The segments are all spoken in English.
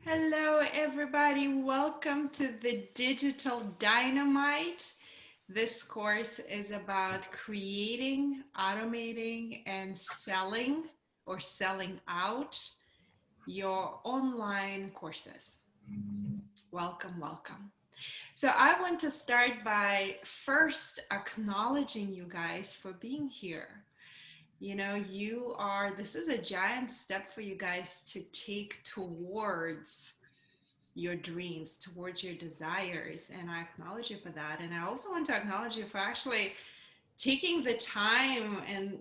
Hello, everybody. Welcome to the Digital Dynamite. This course is about creating, automating, and selling or selling out your online courses. Welcome, welcome. So, I want to start by first acknowledging you guys for being here. This is a giant step for you guys to take towards your dreams, towards your desires. And I acknowledge you for that. And I also want to acknowledge you for actually taking the time and,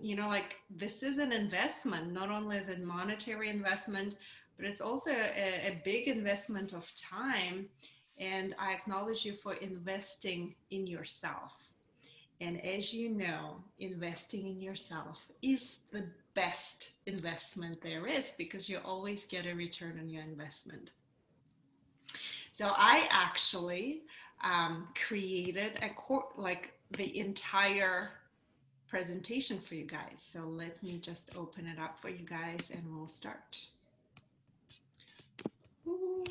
this is an investment. Not only is it monetary investment, but it's also a big investment of time. And I acknowledge you for investing in yourself. And as you know, investing in yourself is the best investment there is because you always get a return on your investment. So I actually created like the entire presentation for you guys. So let me just open it up for you guys and we'll start. One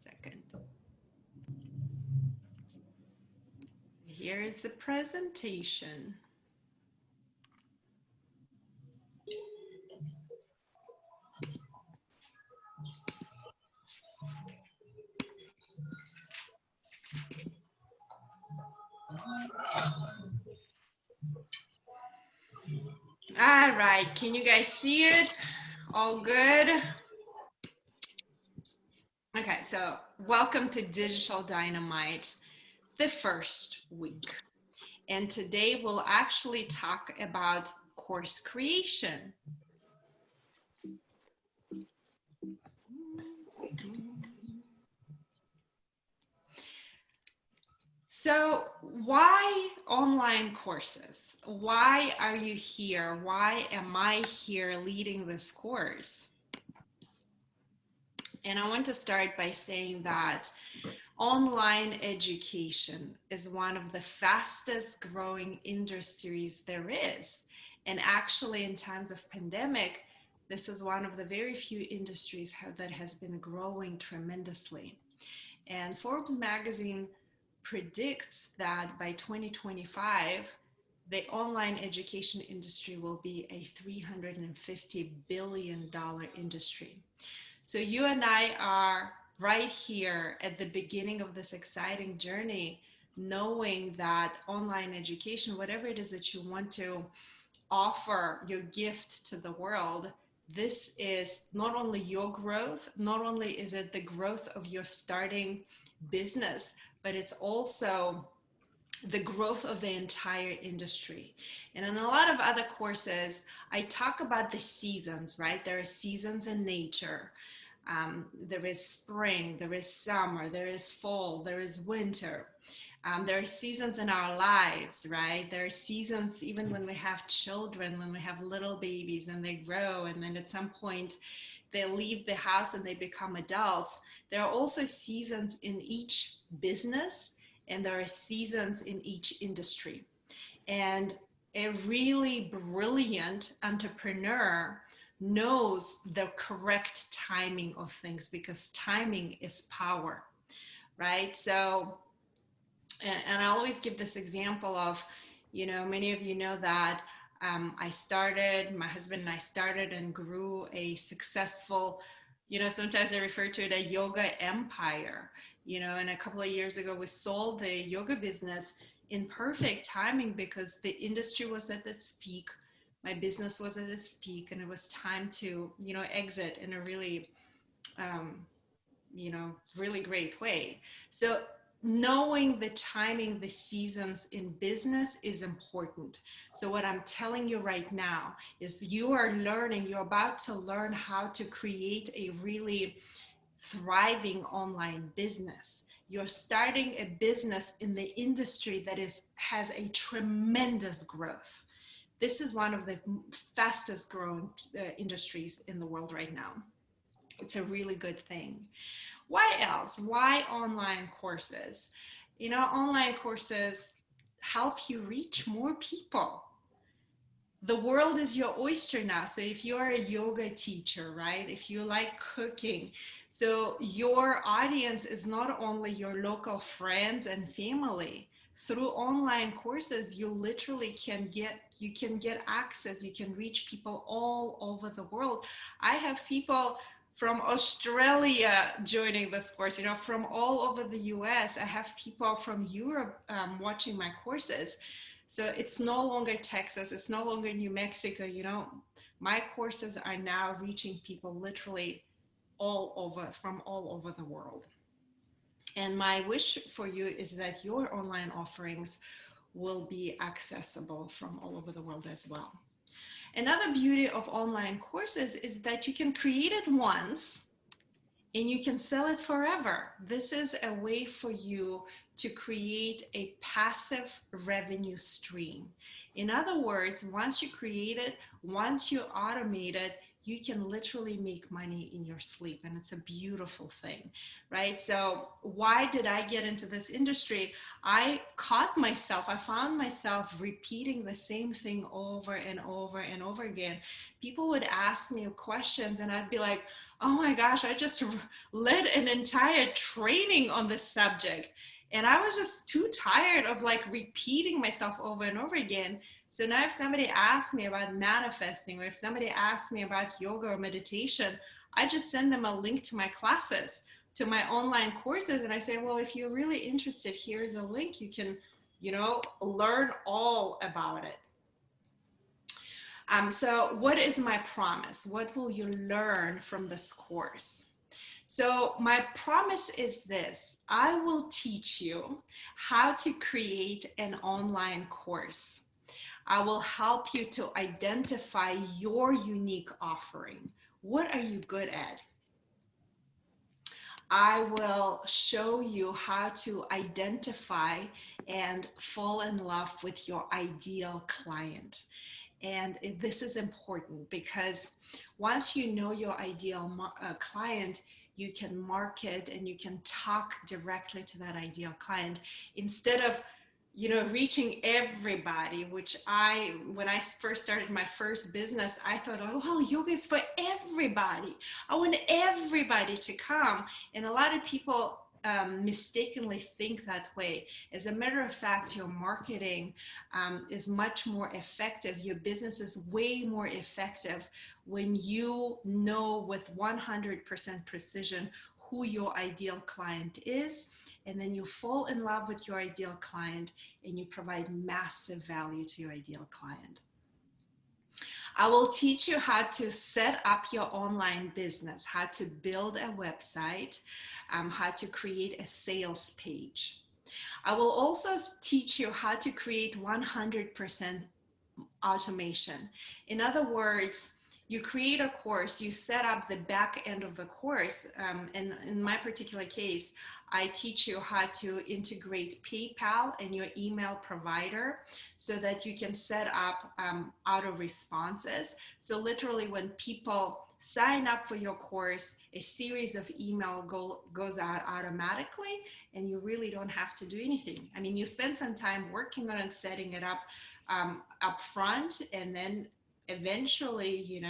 second. Here is the presentation. All right, can you guys see it? All good? Okay, so welcome to Digital Dynamite, the first week. And today we'll actually talk about course creation. So why online courses? Why are you here? Why am I here leading this course? And I want to start by saying that online education is one of the fastest growing industries there is. And actually in times of pandemic, this is one of the very few industries that has been growing tremendously. And Forbes magazine predicts that by 2025, the online education industry will be a $350 billion industry. So you and I are right here at the beginning of this exciting journey, knowing that online education, whatever it is that you want to offer your gift to the world, this is not only your growth, not only is it the growth of your starting business, but it's also the growth of the entire industry. And in a lot of other courses, I talk about the seasons, right? There are seasons in nature. There is spring, there is summer, there is fall, there is winter. There are seasons in our lives, right? There are seasons even when we have children, when we have little babies and they grow, and then at some point they leave the house and they become adults. There are also seasons in each business, and there are seasons in each industry. And a really brilliant entrepreneur knows the correct timing of things because timing is power, right? So, and I always give this example of, many of you know that my husband and I started and grew a successful, sometimes I refer to it a yoga empire, and a couple of years ago we sold the yoga business in perfect timing because the industry was at its peak. My business was at its peak and it was time to, exit in a really, um, really great way. So knowing the timing, the seasons in business is important. So what I'm telling you right now is you're about to learn how to create a really thriving online business. You're starting a business in the industry that has a tremendous growth. This is one of the fastest growing industries in the world right now. It's a really good thing. Why else? Why online courses? Online courses help you reach more people. the world is your oyster now. So if you're a yoga teacher, right? If you like cooking, so your audience is not only your local friends and family. Through online courses, you can get access, you can reach people all over the world. I have people from Australia joining this course, from all over the US. I have people from Europe watching my courses. So it's no longer Texas, it's no longer New Mexico. My courses are now reaching people literally from all over the world. And my wish for you is that your online offerings will be accessible from all over the world as well. Another beauty of online courses is that you can create it once and you can sell it forever. This is a way for you to create a passive revenue stream. In other words, once you create it, once you automate it, you can literally make money in your sleep, and it's a beautiful thing, right? So why did I get into this industry? I found myself repeating the same thing over and over and over again. People would ask me questions and I'd be like, oh my gosh, I just led an entire training on this subject. And I was just too tired of like repeating myself over and over again. So now if somebody asks me about manifesting, or if somebody asks me about yoga or meditation, I just send them a link to my classes, to my online courses. And I say, well, if you're really interested, here's a link. You can, learn all about it. So what is my promise? What will you learn from this course? So my promise is this: I will teach you how to create an online course. I will help you to identify your unique offering. What are you good at? I will show you how to identify and fall in love with your ideal client. And this is important because once you know your ideal client, you can market and you can talk directly to that ideal client instead of reaching everybody, which when I first started my first business, I thought, oh, well, yoga is for everybody. I want everybody to come. And a lot of people mistakenly think that way. As a matter of fact, your marketing is much more effective. Your business is way more effective when you know with 100% precision who your ideal client is, and then you fall in love with your ideal client and you provide massive value to your ideal client. I will teach you how to set up your online business, how to build a website, how to create a sales page. I will also teach you how to create 100% automation. In other words, you create a course, you set up the back end of the course. And in my particular case, I teach you how to integrate PayPal and your email provider so that you can set up auto responses. So literally when people sign up for your course, a series of email goes out automatically and you really don't have to do anything. I mean, you spend some time working on it, setting it up front, and then eventually,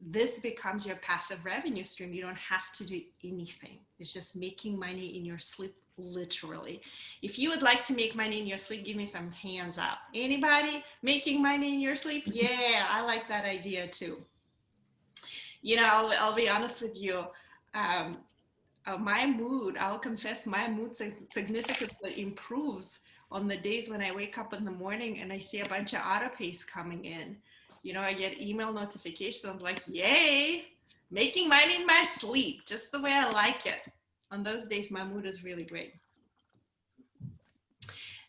this becomes your passive revenue stream. You don't have to do anything. It's just making money in your sleep, literally. If you would like to make money in your sleep, give me some hands up. Anybody making money in your sleep? Yeah, I like that idea too. I'll be honest with you. Um, my mood, I'll confess, my mood significantly improves on the days when I wake up in the morning and I see a bunch of auto pays coming in. I get email notifications. I'm like, yay, making money in my sleep, just the way I like it. On those days, my mood is really great.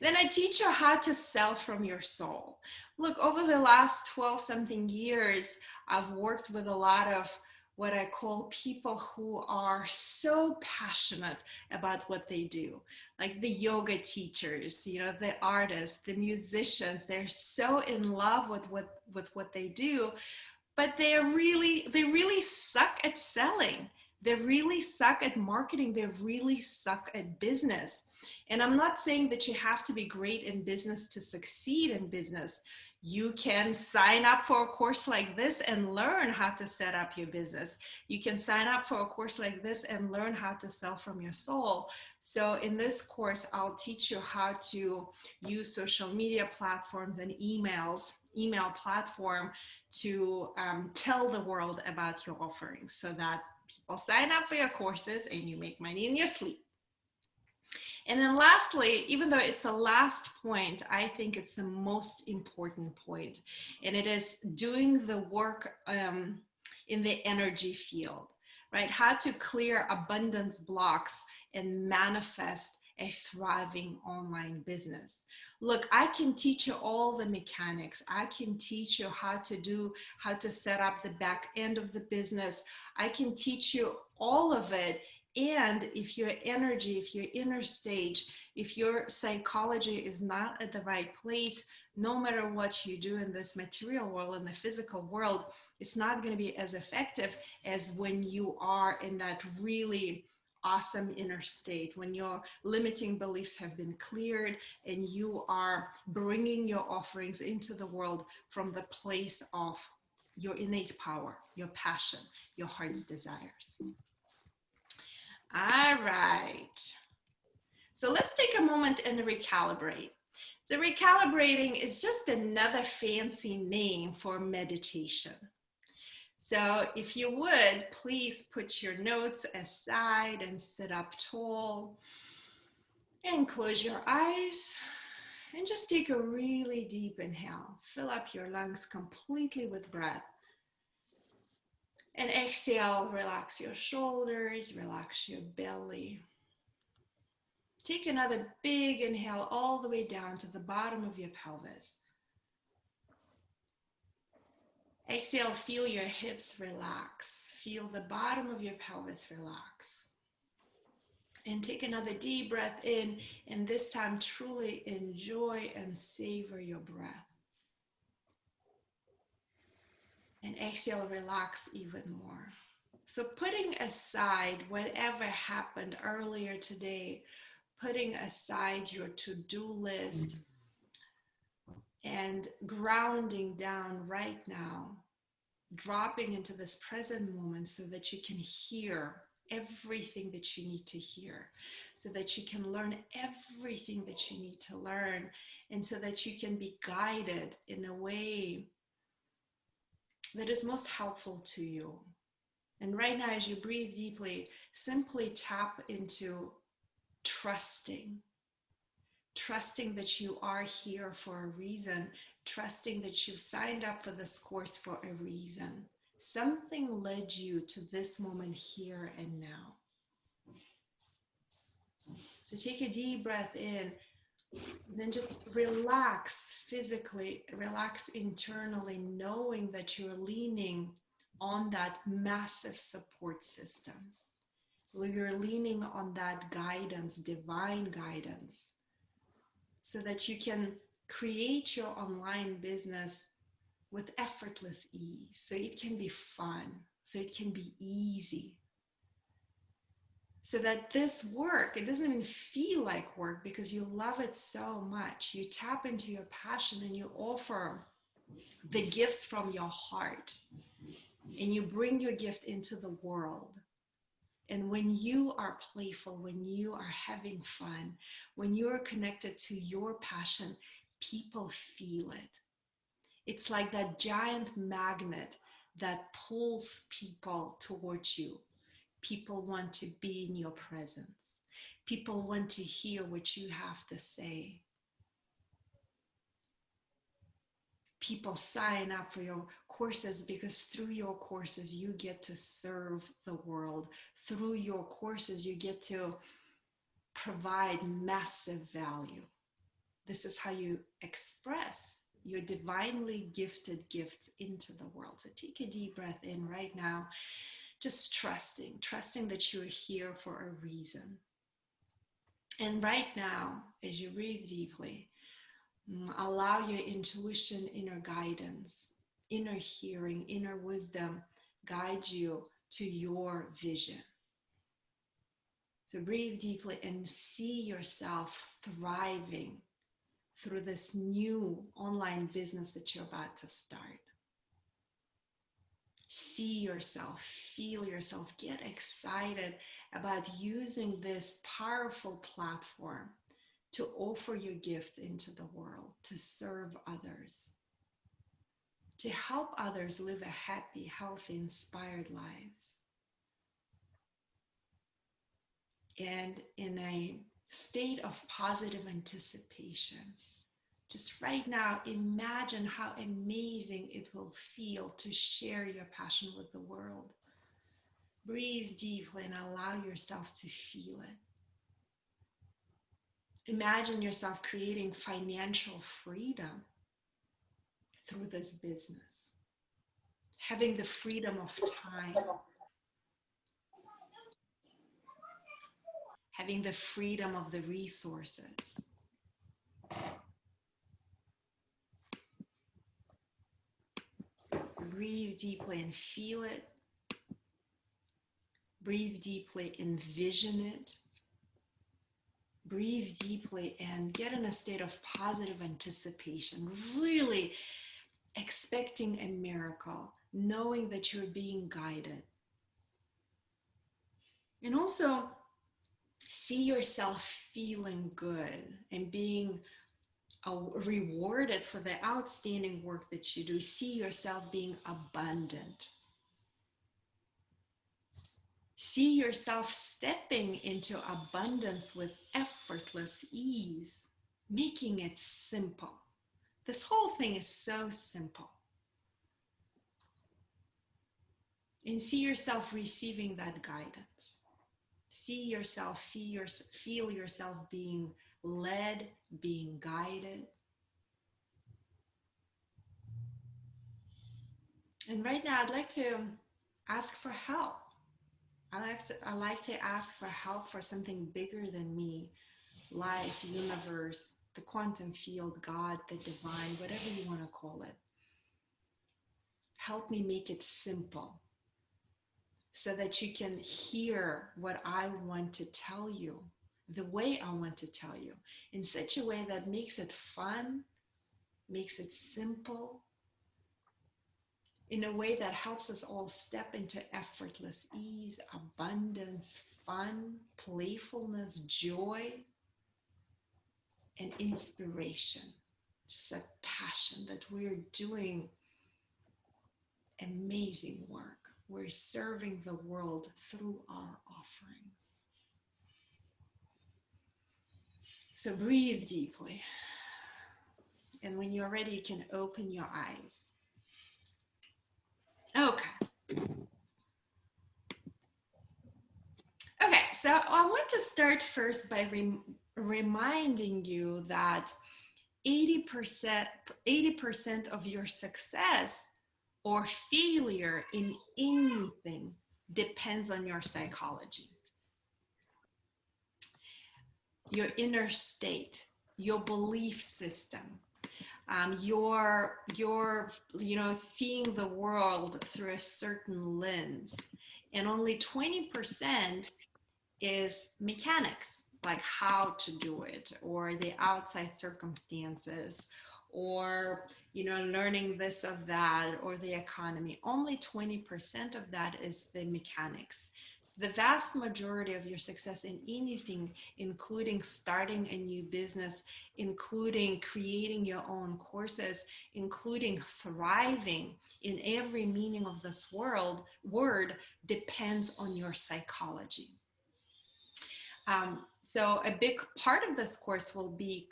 Then I teach you how to sell from your soul. Look, over the last 12 something years, I've worked with a lot of what I call people who are so passionate about what they do, like the yoga teachers, the artists, the musicians. They're so in love with what they do, but they really suck at selling. They really suck at marketing. They really suck at business. And I'm not saying that you have to be great in business to succeed in business. You can sign up for a course like this and learn how to set up your business. You can sign up for a course like this and learn how to sell from your soul. So in this course, I'll teach you how to use social media platforms and email platform to tell the world about your offerings so that people sign up for your courses and you make money in your sleep. And then lastly, even though it's the last point, I think it's the most important point, and it is doing the work in the energy field, right? How to clear abundance blocks and manifest a thriving online business. Look, I can teach you all the mechanics. I can teach you how to set up the back end of the business. I can teach you all of it. And if your energy, if your inner stage, if your psychology is not at the right place, no matter what you do in this material world, in the physical world, it's not going to be as effective as when you are in that really awesome inner state, when your limiting beliefs have been cleared and you are bringing your offerings into the world from the place of your innate power, your passion, your heart's desires. All right. So let's take a moment and recalibrate. So recalibrating is just another fancy name for meditation. So if you would, please put your notes aside and sit up tall and close your eyes and just take a really deep inhale. Fill up your lungs completely with breath. And exhale, relax your shoulders, relax your belly. Take another big inhale all the way down to the bottom of your pelvis. Exhale, feel your hips relax. Feel the bottom of your pelvis relax. And take another deep breath in, and this time truly enjoy and savor your breath. And exhale, relax even more. So putting aside whatever happened earlier today, putting aside your to-do list and grounding down right now, dropping into this present moment so that you can hear everything that you need to hear, so that you can learn everything that you need to learn, and so that you can be guided in a way that is most helpful to you. And right now, as you breathe deeply, simply tap into trusting that you are here for a reason, trusting that you've signed up for this course for a reason. Something led you to this moment here and now. So take a deep breath in, then just relax physically, relax internally, knowing that you're leaning on that massive support system. You're leaning on that guidance, divine guidance, so that you can create your online business with effortless ease. So it can be fun, so it can be easy. So that this work, it doesn't even feel like work because you love it so much. You tap into your passion and you offer the gifts from your heart, and you bring your gift into the world. And when you are playful, when you are having fun, when you are connected to your passion, people feel it. It's like that giant magnet that pulls people towards you. People want to be in your presence. People want to hear what you have to say. People sign up for your courses because through your courses, you get to serve the world. Through your courses, you get to provide massive value. This is how you express your divinely gifted gifts into the world. So take a deep breath in right now, just trusting that you're here for a reason. And right now, as you breathe deeply, allow your intuition, inner guidance, inner hearing, inner wisdom guide you to your vision. So breathe deeply and see yourself thriving through this new online business that you're about to start. See yourself, feel yourself, get excited about using this powerful platform to offer your gifts into the world, to serve others, to help others live a happy, healthy, inspired lives. And in a state of positive anticipation, just right now, imagine how amazing it will feel to share your passion with the world. Breathe deeply and allow yourself to feel it. Imagine yourself creating financial freedom through this business, having the freedom of time, having the freedom of the resources. Breathe deeply and feel it. Breathe deeply, envision it. Breathe deeply and get in a state of positive anticipation, really expecting a miracle, knowing that you're being guided. And also see yourself feeling good and being rewarded for the outstanding work that you do. See yourself being abundant. See yourself stepping into abundance with effortless ease, making it simple. This whole thing is so simple. And see yourself receiving that guidance. See yourself, feel yourself being led, being guided. And right now, I'd like to ask for help. I like to ask for help for something bigger than me, life, universe, the quantum field, God, the divine, whatever you want to call it. Help me make it simple so that you can hear what I want to tell you, the way I want to tell you, in such a way that makes it fun, makes it simple, in a way that helps us all step into effortless ease, abundance, fun, playfulness, joy, and inspiration. Just a passion that we're doing amazing work. We're serving the world through our offerings. So breathe deeply. And when you're ready, you can open your eyes. Okay. Okay, so I want to start first by reminding you that 80%, 80% of your success or failure in anything depends on your psychology, your inner state, your belief system, your seeing the world through a certain lens, and only 20% is mechanics, like how to do it, or the outside circumstances, or learning this or that, or the economy. Only 20% of that is the mechanics. So the vast majority of your success in anything, including starting a new business, including creating your own courses, including thriving in every meaning of this word, depends on your psychology. So a big part of this course will be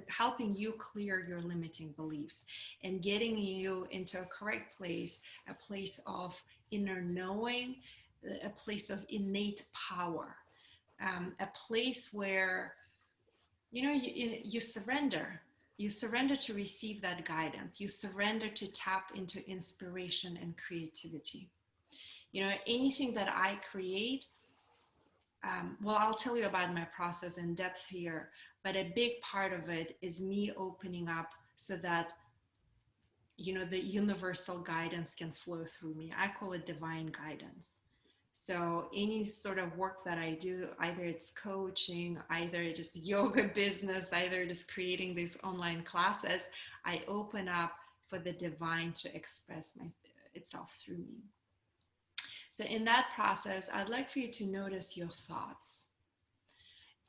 helping you clear your limiting beliefs and getting you into a correct place, a place of inner knowing, a place of innate power, a place where you surrender. You surrender to receive that guidance. You surrender to tap into inspiration and creativity. Anything that I create, I'll tell you about my process in depth here, but a big part of it is me opening up so that, the universal guidance can flow through me. I call it divine guidance. So any sort of work that I do, either it's coaching, either it is yoga business, either it is creating these online classes, I open up for the divine to express itself through me. So in that process, I'd like for you to notice your thoughts.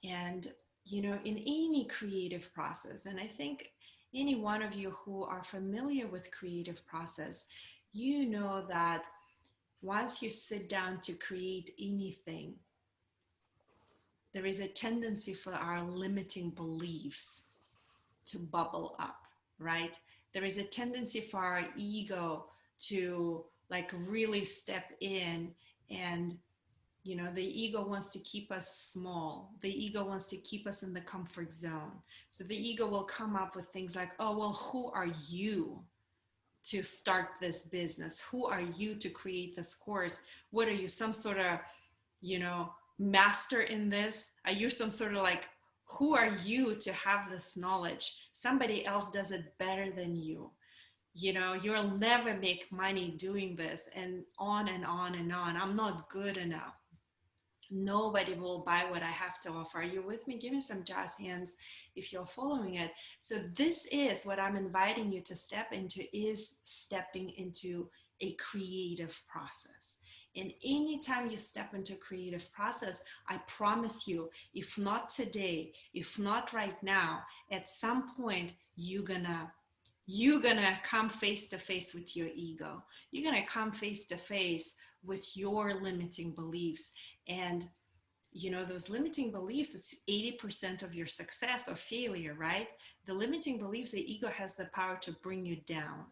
And, in any creative process, and I think any one of you who are familiar with creative process, you know that once you sit down to create anything, there is a tendency for our limiting beliefs to bubble up, right? There is a tendency for our ego to like really step in, and the ego wants to keep us small. The ego wants to keep us in the comfort zone. So the ego will come up with things like, oh, well, who are you to start this business? Who are you to create this course? What are you, some sort of, master in this? Are you some sort of like, who are you to have this knowledge? Somebody else does it better than you. You'll never make money doing this, and on and on and on. I'm not good enough. Nobody will buy what I have to offer. Are you with me? Give me some jazz hands if you're following it. So this is what I'm inviting you to step into, is stepping into a creative process. And anytime you step into creative process, I promise you, if not today, if not right now, at some point you're gonna come face to face with your ego. You're gonna come face to face with your limiting beliefs. And those limiting beliefs, it's 80% of your success or failure, right? The limiting beliefs, the ego has the power to bring you down.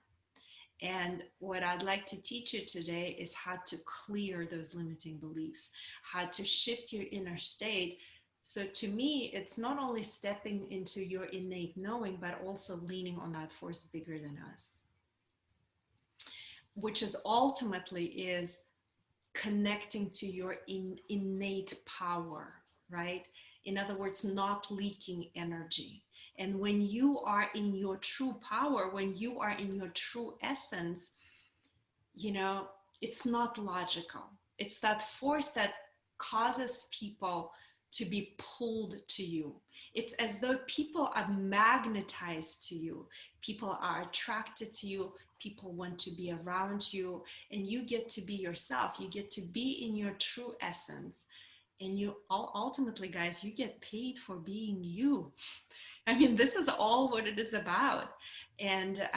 And what I'd like to teach you today is how to clear those limiting beliefs, how to shift your inner state. So to me, it's not only stepping into your innate knowing, but also leaning on that force bigger than us, which is ultimately is connecting to your innate power, right? In other words, not leaking energy. And when you are in your true power, when you are in your true essence, it's not logical. It's that force that causes people to be pulled to you. It's as though people are magnetized to you. People are attracted to you. People want to be around you, and you get to be yourself. You get to be in your true essence. And you ultimately, guys, you get paid for being you. I mean, this is all what it is about. And,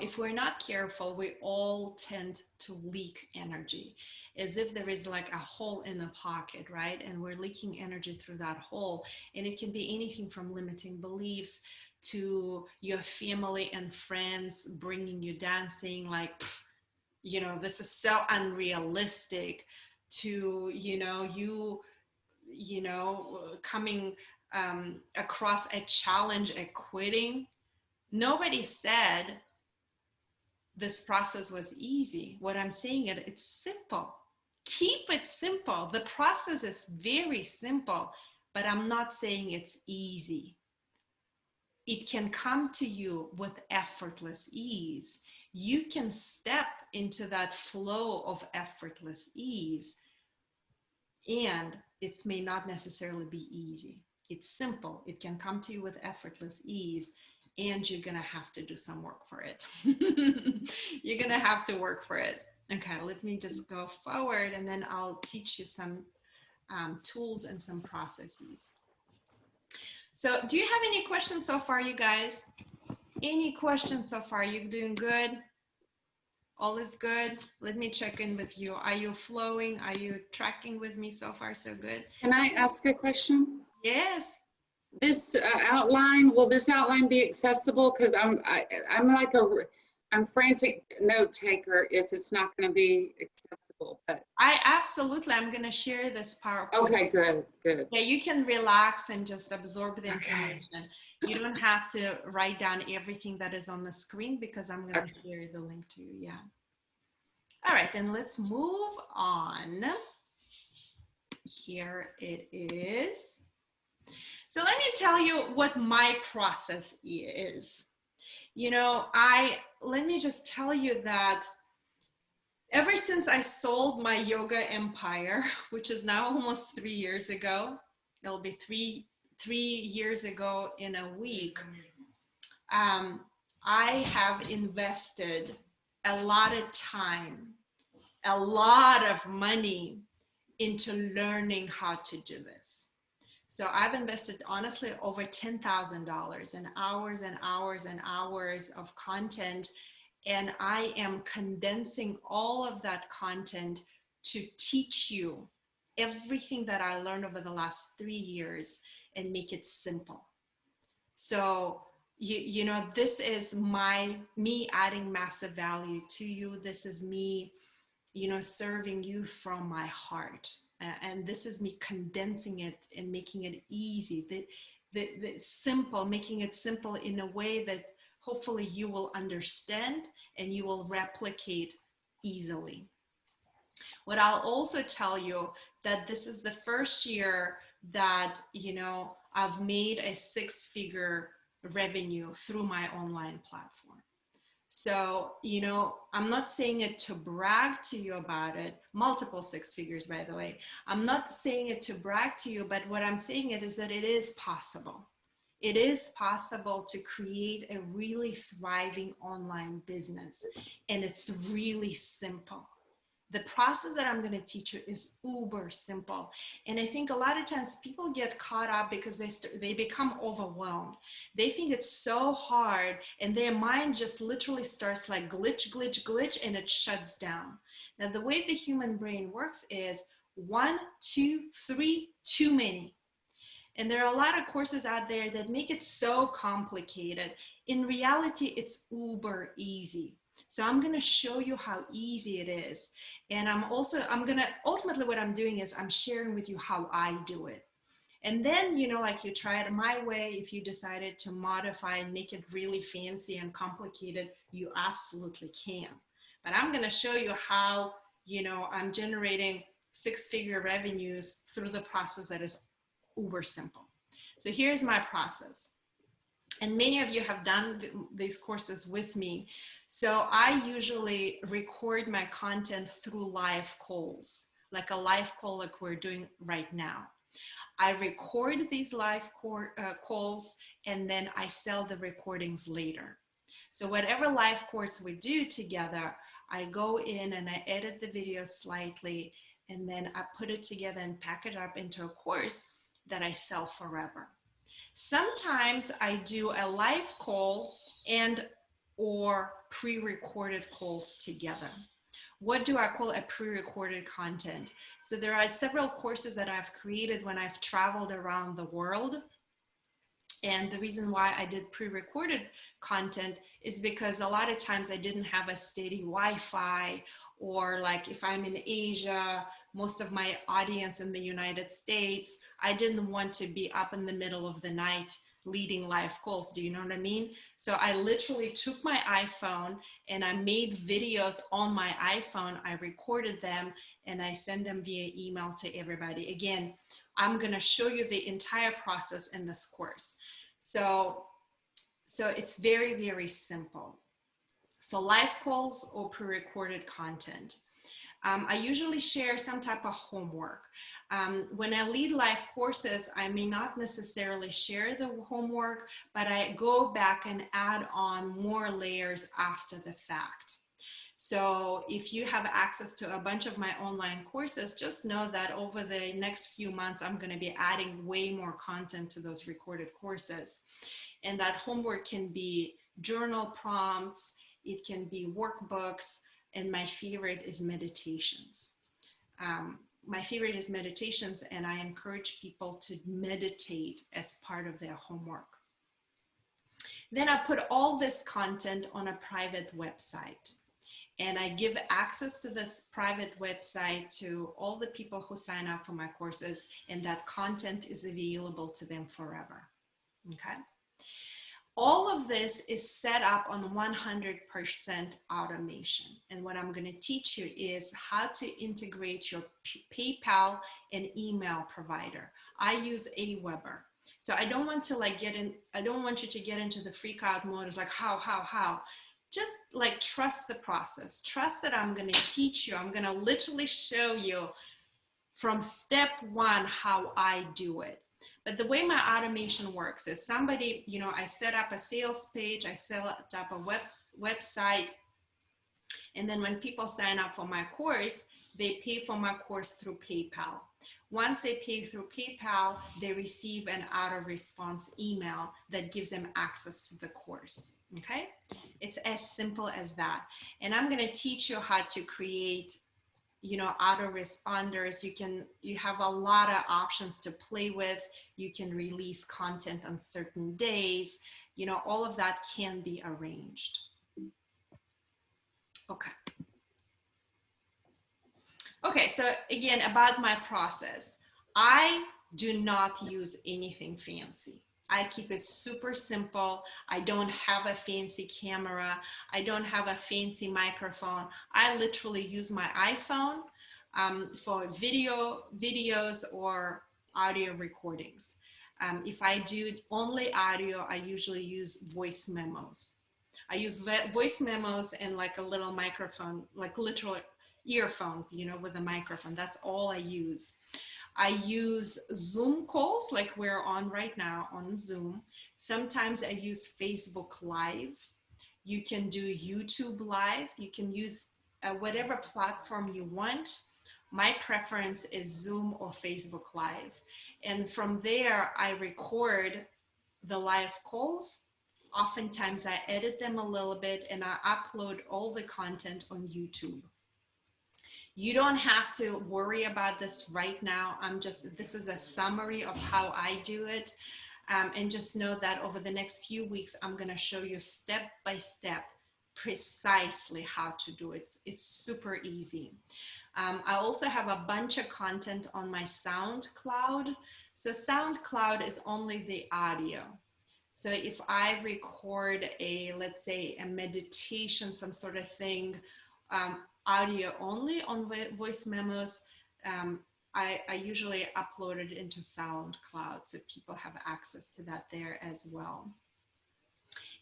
if we're not careful, we all tend to leak energy, as if there is like a hole in the pocket, right? And we're leaking energy through that hole. And it can be anything from limiting beliefs to your family and friends bringing you down, saying like, this is so unrealistic, to, coming across a challenge at quitting. Nobody said this process was easy. What I'm saying is it's simple. Keep it simple. The process is very simple, but I'm not saying it's easy. It can come to you with effortless ease. You can step into that flow of effortless ease, and it may not necessarily be easy. It's simple. It can come to you with effortless ease, and you're gonna have to do some work for it. You're gonna have to work for it. Okay, let me just go forward, and then I'll teach you some tools and some processes. So do you have any questions so far, you guys? Any questions so far? You doing good? All is good? Let me check in with you. Are you flowing? Are you tracking with me so far? So good. Can I ask a question? Yes. This outline, will this outline be accessible? Because I'm frantic note taker if it's not going to be accessible. But I'm going to share this PowerPoint. Okay, good. Yeah, you can relax and just absorb the information. You don't have to write down everything that is on the screen, because I'm going to share the link to you. Yeah. All right, then let's move on. Here it is. So let me tell you what my process is. Let me just tell you that Ever since I sold my yoga empire, which is now almost 3 years ago, it'll be three years ago in a week. Um, I have invested a lot of time, a lot of money into learning how to do this. So I've invested honestly over $10,000 in hours and hours and hours of content. And I am condensing all of that content to teach you everything that I learned over the last 3 years and make it simple. So you know, this is me adding massive value to you. This is me, you know, serving you from my heart. And this is me condensing it and making it easy, the simple, making it simple in a way that hopefully you will understand and you will replicate easily. What I'll also tell you, that this is the first year that, you know, I've made a six-figure revenue through my online platform. So, you know, I'm not saying it to brag to you about it, multiple six figures, by the way. I'm not saying it to brag to you, but what I'm saying it is that it is possible. It is possible to create a really thriving online business, and it's really simple. The process that I'm going to teach you is uber simple. And I think a lot of times people get caught up because they become overwhelmed. They think it's so hard and their mind just literally starts like glitch, glitch, glitch, and it shuts down. Now, the way the human brain works is one, two, three, too many. And there are a lot of courses out there that make it so complicated. In reality, it's uber easy. So I'm going to show you how easy it is. And I'm going to, ultimately what I'm doing is I'm sharing with you how I do it. And then, you know, like you try it my way, if you decided to modify and make it really fancy and complicated, you absolutely can. But I'm going to show you how, you know, I'm generating six-figure revenues through the process that is uber simple. So here's my process. And many of you have done these courses with me. So I usually record my content through live calls, like a live call like we're doing right now. I record these live calls, and then I sell the recordings later. So whatever live course we do together, I go in and I edit the video slightly, and then I put it together and package up into a course that I sell forever. Sometimes I do a live call and or pre-recorded calls together. What do I call a pre-recorded content? So there are several courses that I've created when I've traveled around the world. And the reason why I did pre-recorded content is because a lot of times I didn't have a steady Wi-Fi, or like if I'm in Asia, most of my audience in the United States, I didn't want to be up in the middle of the night leading live calls. Do you know what I mean? So I literally took my iPhone and I made videos on my iPhone. I recorded them and I send them via email to everybody. Again, I'm going to show you the entire process in this course. So it's very, very simple. So live calls or pre-recorded content. I usually share some type of homework. When I lead live courses, I may not necessarily share the homework, but I go back and add on more layers after the fact. So if you have access to a bunch of my online courses, just know that over the next few months, I'm going to be adding way more content to those recorded courses. And that homework can be journal prompts, it can be workbooks, and my favorite is meditations. My favorite is meditations, and I encourage people to meditate as part of their homework. Then I put all this content on a private website. And I give access to this private website to all the people who sign up for my courses, and that content is available to them forever. Okay. All of this is set up on 100% automation. And what I'm going to teach you is how to integrate your PayPal and email provider. I use Aweber. So I don't want to like I don't want you to get into the freak out mode. It's like, how? just like trust the process. Trust that I'm going to teach you. I'm going to literally show you from step one how I do it. But the way my automation works is somebody, I set up a sales page, I set up a website, and then when people sign up for my course, they pay for my course through PayPal. Once they pay through PayPal, they receive an auto-response email that gives them access to the course. Okay? It's as simple as that. And I'm going to teach you how to create autoresponders. You have a lot of options to play with. You can release content on certain days. All of that can be arranged. Okay. Okay, so again, about my process, I do not use anything fancy. I keep it super simple. I don't have a fancy camera. I don't have a fancy microphone. I literally use my iPhone for videos or audio recordings. If I do only audio, I usually use voice memos. I use voice memos and like a little microphone, like literal earphones, with a microphone. That's all I use. I use Zoom calls like we're on right now on Zoom. Sometimes I use Facebook Live. You can do YouTube Live. You can use whatever platform you want. My preference is Zoom or Facebook Live. And from there, I record the live calls. Oftentimes, I edit them a little bit and I upload all the content on YouTube. You don't have to worry about this right now. This is a summary of how I do it. And just know that over the next few weeks, I'm going to show you step by step precisely how to do it. It's super easy. I also have a bunch of content on my SoundCloud. So SoundCloud is only the audio. So if I record let's say a meditation, some sort of thing, audio only on voice memos, I usually upload it into SoundCloud so people have access to that there as well.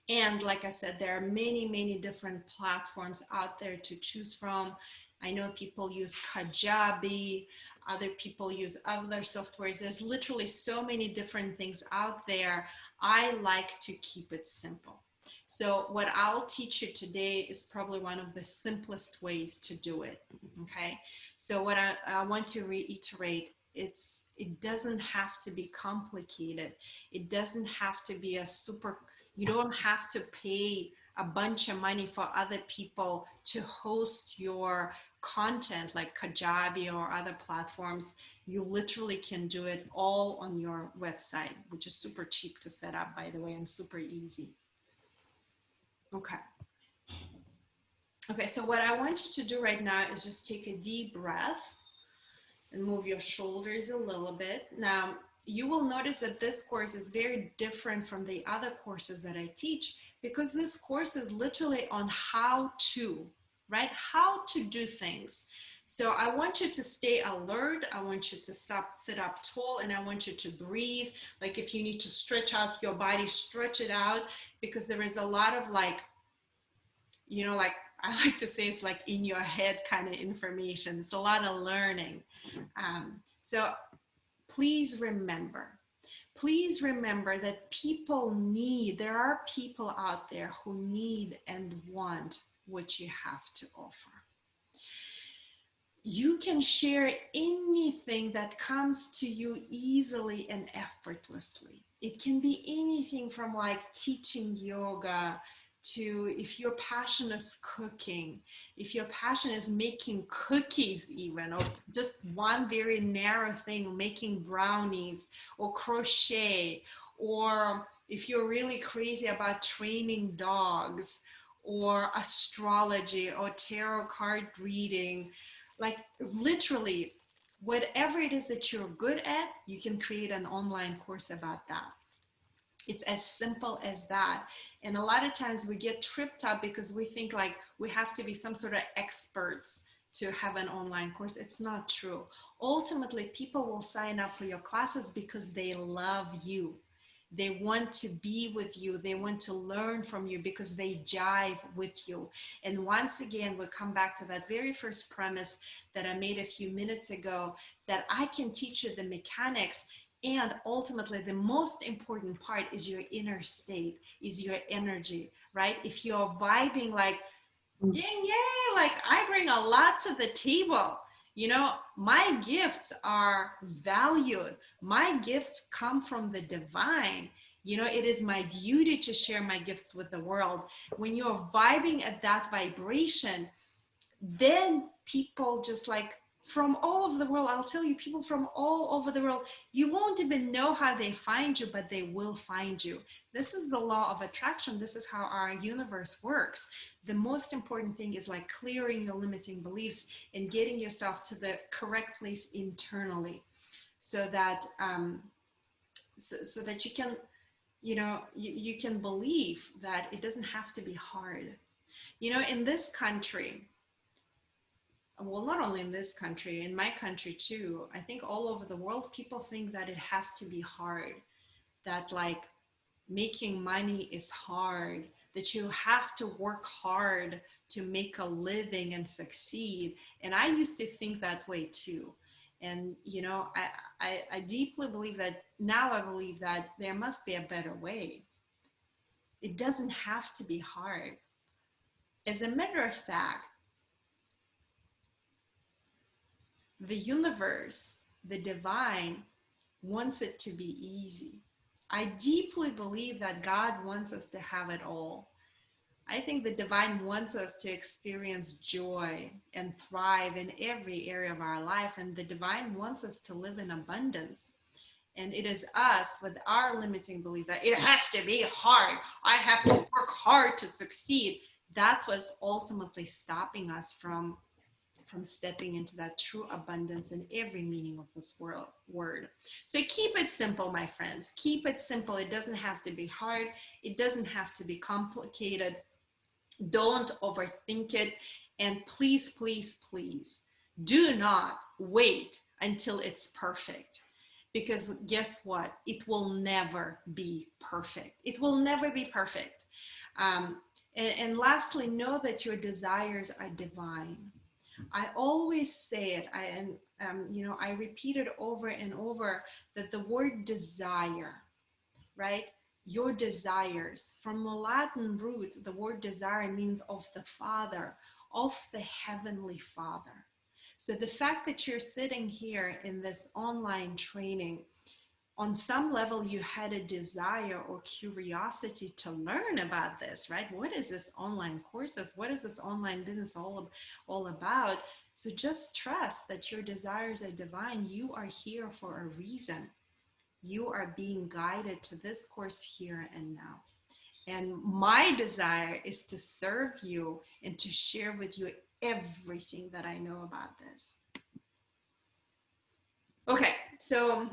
And like I said, there are many, many different platforms out there to choose from. I know people use Kajabi, other people use other softwares. There's literally so many different things out there. I like to keep it simple. So what I'll teach you today is probably one of the simplest ways to do it, okay? So what I want to reiterate, it doesn't have to be complicated. It doesn't have to be you don't have to pay a bunch of money for other people to host your content like Kajabi or other platforms. You literally can do it all on your website, which is super cheap to set up, by the way, and super easy. Okay. Okay, so what I want you to do right now is just take a deep breath and move your shoulders a little bit. Now, you will notice that this course is very different from the other courses that I teach because this course is literally on how to, right? How to do things. So I want you to stay alert. I want you to sit up tall, and I want you to breathe. Like if you need to stretch out your body, stretch it out, because there is a lot of like I like to say it's like in your head kind of information. It's a lot of learning. So please remember that there are people out there who need and want what you have to offer. You can share anything that comes to you easily and effortlessly. It can be anything from like teaching yoga to, if your passion is cooking, if your passion is making cookies even, or just one very narrow thing, making brownies or crochet, or if you're really crazy about training dogs or astrology or tarot card reading, like literally whatever it is that you're good at, you can create an online course about that. It's as simple as that. And a lot of times we get tripped up because we think like we have to be some sort of experts to have an online course. It's not true. Ultimately, people will sign up for your classes because they love you. They want to be with you. They want to learn from you because they jive with you. And once again, we'll come back to that very first premise that I made a few minutes ago, that I can teach you the mechanics. And ultimately, the most important part is your inner state, is your energy, right? If you're vibing like, yeah, yeah, like I bring a lot to the table. You know, my gifts are valued. My gifts come from the divine. You know, it is my duty to share my gifts with the world. When you're vibing at that vibration, then people just like from all over the world, I'll tell you, people from all over the world, you won't even know how they find you, but they will find you. This is the law of attraction. This is how our universe works. The most important thing is like clearing your limiting beliefs and getting yourself to the correct place internally, so that so that you can, you know, you can believe that it doesn't have to be hard. You know, in this country, well, not only in this country, in my country too, I think all over the world, people think that it has to be hard, that like making money is hard, that you have to work hard to make a living and succeed. And I used to think that way too. And, you know, I deeply believe that now, I believe that there must be a better way. It doesn't have to be hard. As a matter of fact, the universe, the divine, wants it to be easy. I deeply believe that God wants us to have it all. I think the divine wants us to experience joy and thrive in every area of our life. And the divine wants us to live in abundance. And it is us with our limiting belief that it has to be hard. I have to work hard to succeed. That's what's ultimately stopping us from stepping into that true abundance in every meaning of this word. So keep it simple, my friends. Keep it simple. It doesn't have to be hard. It doesn't have to be complicated. Don't overthink it. And please, please, please do not wait until it's perfect. Because guess what? It will never be perfect. It will never be perfect. And lastly, know that your desires are divine. I always say it, you know, I repeat it over and over, that the word desire, right? Your desires, from the Latin root, the word desire means of the Father, of the Heavenly Father. So the fact that you're sitting here in this online training, on some level you had a desire or curiosity to learn about this, right? What is this online courses? What is this online business all about? So just trust that your desires are divine. You are here for a reason. You are being guided to this course here and now. And my desire is to serve you and to share with you everything that I know about this. Okay, so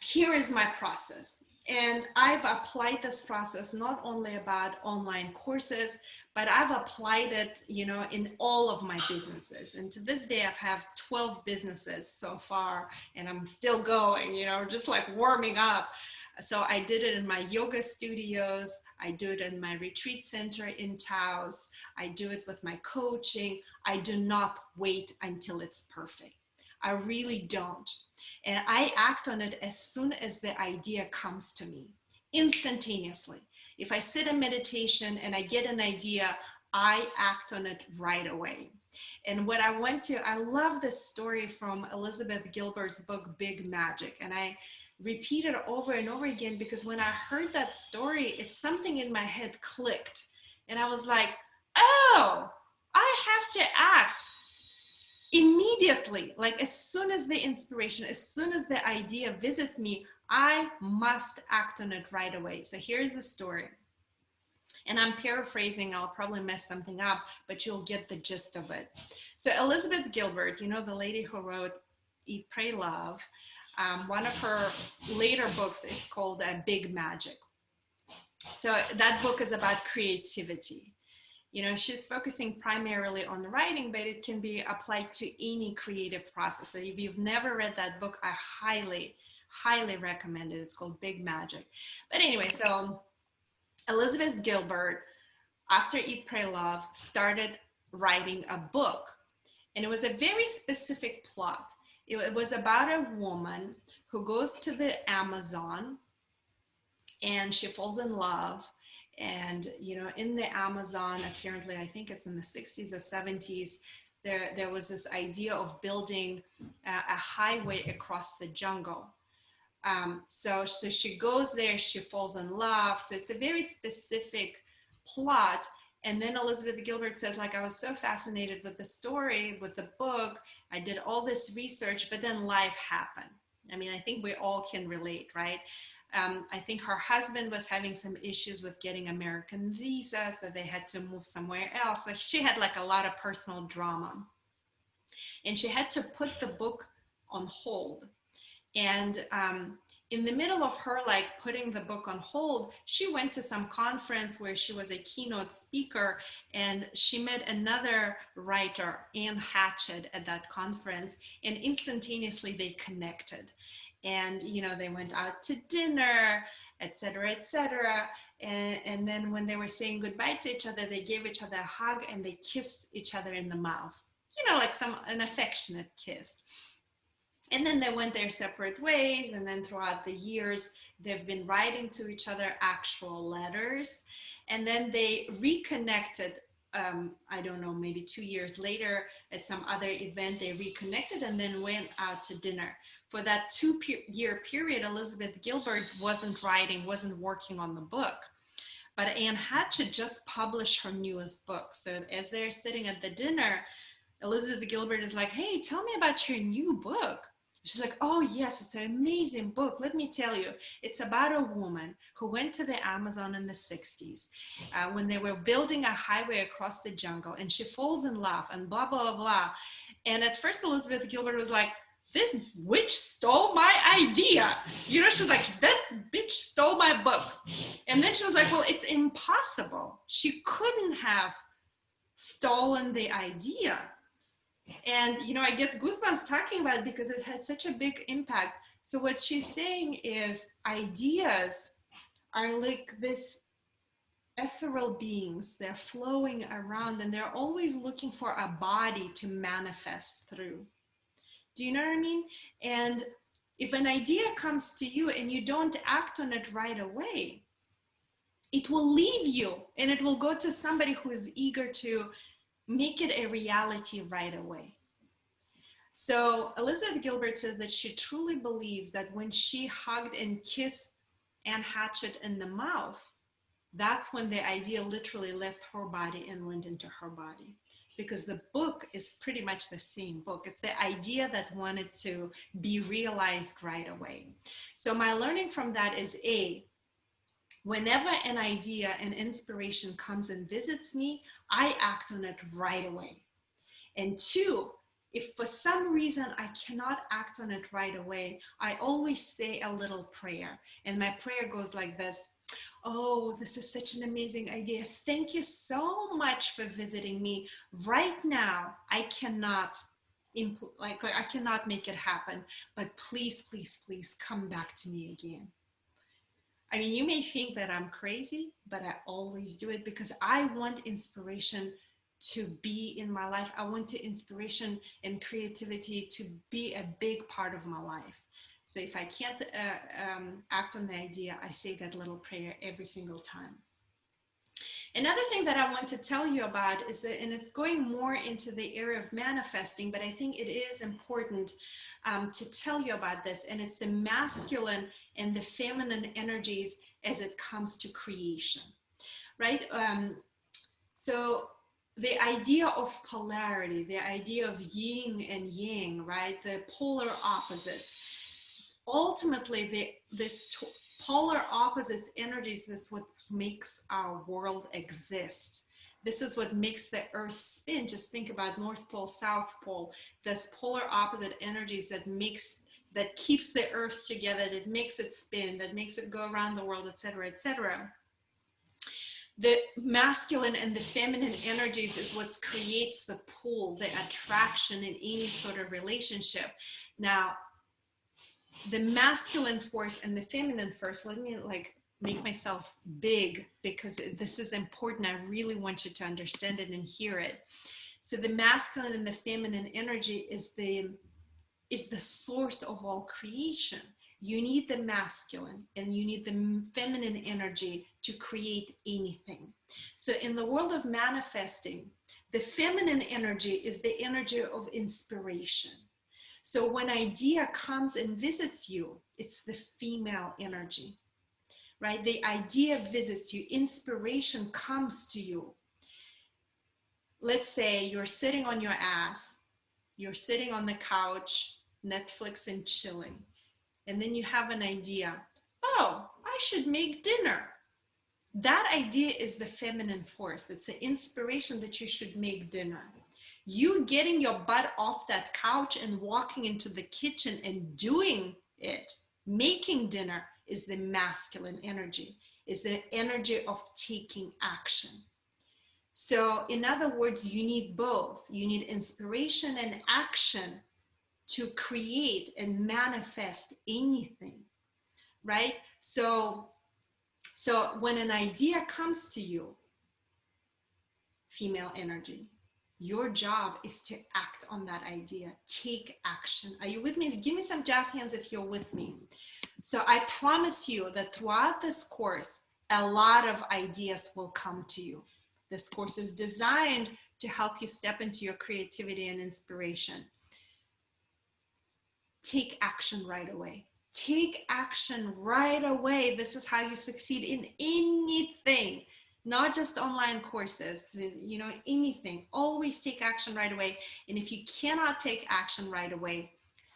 here is my process. And I've applied this process not only about online courses, but I've applied it, you know, in all of my businesses. And to this day, I've had 12 businesses so far, and I'm still going, you know, just like warming up. So I did it in my yoga studios. I do it in my retreat center in Taos. I do it with my coaching. I do not wait until it's perfect. I really don't. And I act on it as soon as the idea comes to me, instantaneously. If I sit in meditation and I get an idea, I act on it right away. And what I love this story from Elizabeth Gilbert's book, Big Magic. And I repeat it over and over again because when I heard that story, it's something in my head clicked. And I was like, oh, I have to act immediately. Like as soon as the inspiration, as soon as the idea visits me, I must act on it right away. So here's the story. And I'm paraphrasing, I'll probably mess something up, but you'll get the gist of it. So Elizabeth Gilbert, you know, the lady who wrote Eat, Pray, Love, one of her later books is called Big Magic. So that book is about creativity. You know, she's focusing primarily on writing, but it can be applied to any creative process. So if you've never read that book, I highly, Highly recommended. It's called Big Magic. But anyway, so Elizabeth Gilbert, after Eat, Pray, Love, started writing a book. And it was a very specific plot. It was about a woman who goes to the Amazon and she falls in love. And in the Amazon, apparently, I think it's in the 60s or 70s, there was this idea of building a highway across the jungle. So she goes there, she falls in love. So it's a very specific plot. And then Elizabeth Gilbert says, like, I was so fascinated with the story, with the book. I did all this research, but then life happened. I mean, I think we all can relate, right? I think her husband was having some issues with getting American visa, so they had to move somewhere else. So she had like a lot of personal drama. And she had to put the book on hold. And in the middle of her like putting the book on hold, she went to some conference where she was a keynote speaker, and she met another writer, Anne Hatchett, at that conference, and instantaneously they connected. And they went out to dinner, etc., etc. And then when they were saying goodbye to each other, they gave each other a hug and they kissed each other in the mouth, like an affectionate kiss. And then they went their separate ways. And then throughout the years, they've been writing to each other actual letters. And then they reconnected. I don't know, maybe 2 years later at some other event, they reconnected and then went out to dinner. For that 2-year period, Elizabeth Gilbert wasn't writing, wasn't working on the book. But Anne Hatchett just published her newest book. So as they're sitting at the dinner, Elizabeth Gilbert is like, hey, tell me about your new book. She's like, oh, yes, it's an amazing book. Let me tell you, it's about a woman who went to the Amazon in the 60s when they were building a highway across the jungle, and she falls in love and blah, blah, blah, blah. And at first, Elizabeth Gilbert was like, this witch stole my idea. She was like, that bitch stole my book. And then she was like, well, it's impossible. She couldn't have stolen the idea. And, I get goosebumps talking about it because it had such a big impact. So what she's saying is ideas are like this ethereal beings. They're flowing around and they're always looking for a body to manifest through. Do you know what I mean? And if an idea comes to you and you don't act on it right away, it will leave you and it will go to somebody who is eager to make it a reality right away. So Elizabeth Gilbert says that she truly believes that when she hugged and kissed Anne Hatchett in the mouth, that's when the idea literally left her body and went into her body. Because the book is pretty much the same book. It's the idea that wanted to be realized right away. So my learning from that is whenever an idea and inspiration comes and visits me, I act on it right away. And 2, if for some reason I cannot act on it right away, I always say a little prayer. And my prayer goes like this: oh, this is such an amazing idea. Thank you so much for visiting me. Right now, I cannot I cannot make it happen, but please, please, please come back to me again. I mean, you may think that I'm crazy, but I always do it because I want inspiration to be in my life. I want inspiration and creativity to be a big part of my life. So if I can't act on the idea, I say that little prayer every single time. Another thing that I want to tell you about is that, and it's going more into the area of manifesting, but I think it is important to tell you about this, and it's the masculine and the feminine energies as it comes to creation, right? So the idea of polarity, the idea of yin and yang, right? The polar opposites. Ultimately, polar opposites energies is what makes our world exist. This is what makes the earth spin. Just think about North Pole, South Pole. There's polar opposite energies that keeps the earth together, that makes it spin, that makes it go around the world, etc., etc. The masculine and the feminine energies is what creates the pull, the attraction in any sort of relationship. Now, the masculine force and the feminine force. Let me like make myself big because this is important. I really want you to understand it and hear it. So the masculine and the feminine energy is the source of all creation. You need the masculine and you need the feminine energy to create anything. So in the world of manifesting, the feminine energy is the energy of inspiration. So when idea comes and visits you, it's the female energy, right? The idea visits you, inspiration comes to you. Let's say you're sitting on your ass, you're sitting on the couch, Netflix and chilling, and then you have an idea. Oh, I should make dinner. That idea is the feminine force. It's an inspiration that you should make dinner. You getting your butt off that couch and walking into the kitchen and doing it, making dinner, is the masculine energy, is the energy of taking action. So in other words, you need both. You need inspiration and action to create and manifest anything, right? So when an idea comes to you, female energy, your job is to act on that idea. Take action. Are you with me? Give me some jazz hands if you're with me. So I promise you that throughout this course, a lot of ideas will come to you. This course is designed to help you step into your creativity and inspiration. Take action right away. Take action right away. This is how you succeed in anything, not just online courses, anything. Always take action right away. And if you cannot take action right away,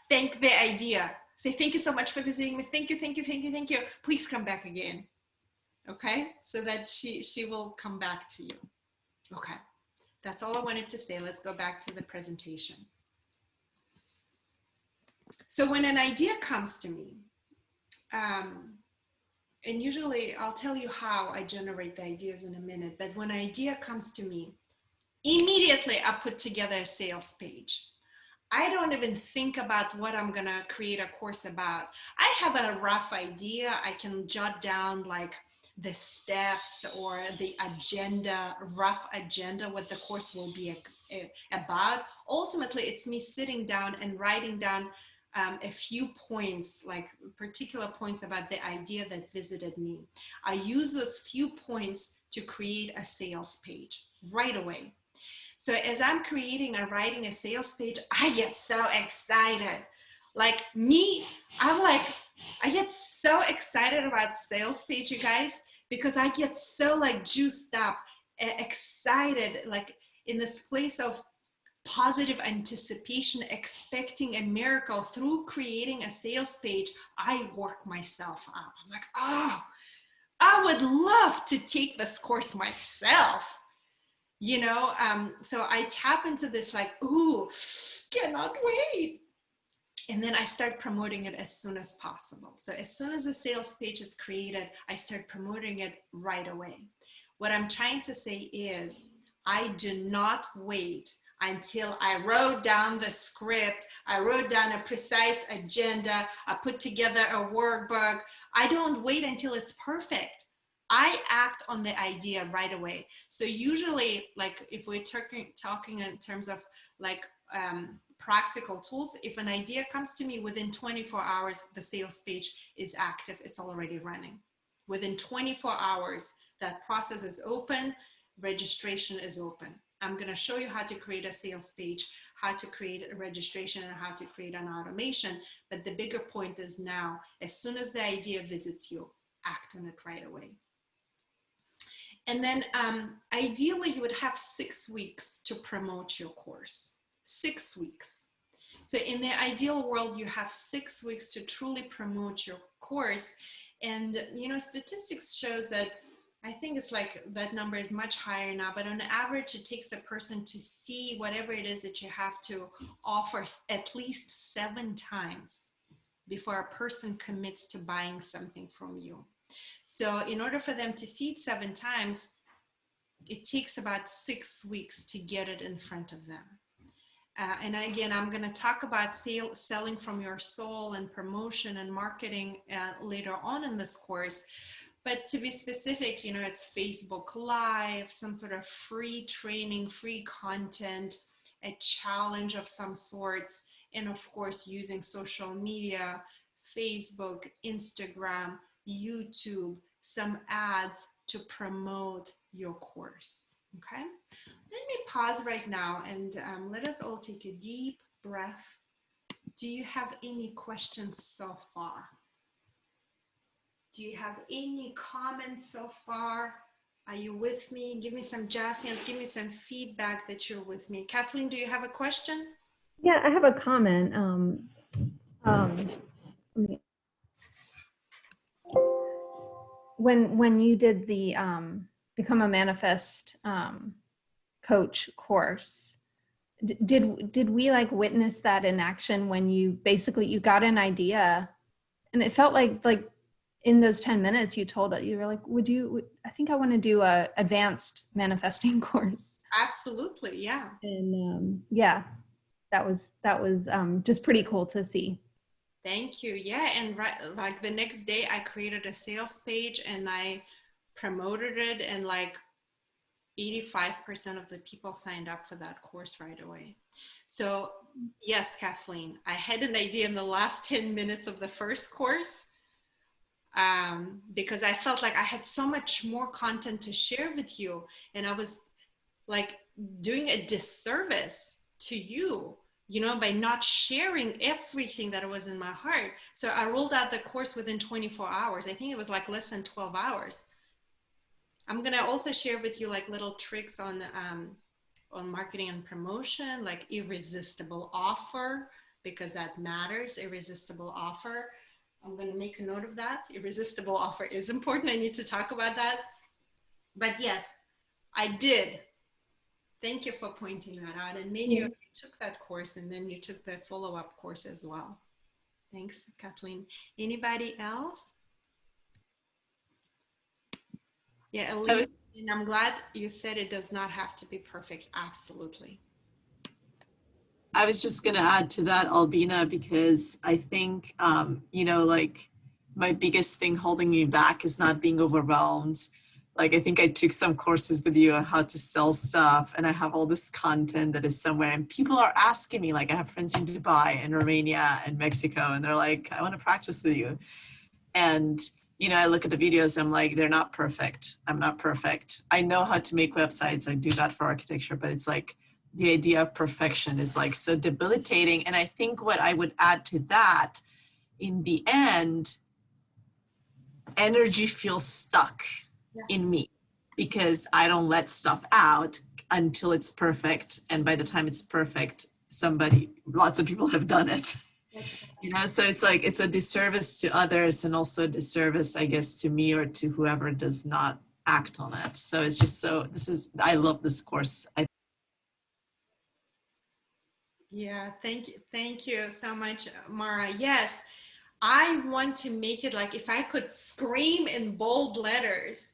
thank the idea. Say, thank you so much for visiting me. Thank you, thank you, thank you, thank you. Please come back again. Okay? So that she will come back to you. Okay. That's all I wanted to say. Let's go back to the presentation. So when an idea comes to me, and usually I'll tell you how I generate the ideas in a minute, but when an idea comes to me, immediately I put together a sales page. I don't even think about what I'm going to create a course about. I have a rough idea. I can jot down like the steps or the agenda, rough agenda, what the course will be about. Ultimately, it's me sitting down and writing down a few points, like particular points about the idea that visited me. I use those few points to create a sales page right away. So as I'm creating or writing a sales page, I get so excited. Like me, I get so excited about sales page, you guys, because I get so like juiced up, excited, like in this place of positive anticipation, expecting a miracle. Through creating a sales page, I work myself up. I'm like, oh, I would love to take this course myself. So I tap into this like, ooh, cannot wait. And then I start promoting it as soon as possible. So as soon as the sales page is created, I start promoting it right away. What I'm trying to say is I do not wait until I wrote down the script, I wrote down a precise agenda, I put together a workbook. I don't wait until it's perfect. I act on the idea right away. So usually, like if we're talking in terms of like practical tools, if an idea comes to me within 24 hours, the sales page is active, it's already running. Within 24 hours, that process is open, registration is open. I'm going to show you how to create a sales page, how to create a registration, and how to create an automation. But the bigger point is now, as soon as the idea visits you, act on it right away. And then ideally, you would have 6 weeks to promote your course. 6 weeks. So in the ideal world, you have 6 weeks to truly promote your course. And, statistics shows that I think it's like that number is much higher now, but on average, it takes a person to see whatever it is that you have to offer at least 7 times before a person commits to buying something from you. So in order for them to see it 7 times, it takes about 6 weeks to get it in front of them. And again, I'm going to talk about selling from your soul and promotion and marketing later on in this course. But to be specific, it's Facebook Live, some sort of free training, free content, a challenge of some sorts, and of course, using social media, Facebook, Instagram, YouTube, some ads to promote your course. Okay. Let me pause right now and let us all take a deep breath. Do you have any questions so far? Do you have any comments so far? Are you with me? Give me some jazz hands. Give me some feedback that you're with me. Kathleen, do you have a question? Yeah, I have a comment. When you did the Become a Manifest coach course, did we like witness that in action when you got an idea, and it felt like in those 10 minutes you told it, you were like, I think I want to do a advanced manifesting course. Absolutely, yeah. And yeah, that was just pretty cool to see. Thank you. Yeah, and like the next day I created a sales page and I promoted it, and like 85% of the people signed up for that course right away. So yes, Kathleen, I had an idea in the last 10 minutes of the first course, because I felt like I had so much more content to share with you, and I was like doing a disservice to you, by not sharing everything that was in my heart. So I rolled out the course within 24 hours. I think it was like less than 12 hours. I'm going to also share with you like little tricks on marketing and promotion, like irresistible offer, because that matters. Irresistible offer. I'm going to make a note of that. Irresistible offer is important. I need to talk about that. But yes, I did. Thank you for pointing that out. And maybe you took that course and then you took the follow-up course as well. Thanks, Kathleen. Anybody else? Yeah, Elise, and I'm glad you said it does not have to be perfect. Absolutely. I was just going to add to that, Albina, because I think, like my biggest thing holding me back is not being overwhelmed. Like, I think I took some courses with you on how to sell stuff, and I have all this content that is somewhere, and people are asking me, like I have friends in Dubai and Romania and Mexico, and they're like, I want to practice with you. And, I look at the videos, I'm like, they're not perfect. I'm not perfect. I know how to make websites. I do that for architecture, but it's like, the idea of perfection is like so debilitating. And I think what I would add to that, in the end, energy feels stuck in me because I don't let stuff out until it's perfect. And by the time it's perfect, lots of people have done it. So it's like, it's a disservice to others and also a disservice, I guess, to me or to whoever does not act on it. So it's just I love this course. Yeah, thank you so much, Mara. Yes, I want to make it like if I could scream in bold letters,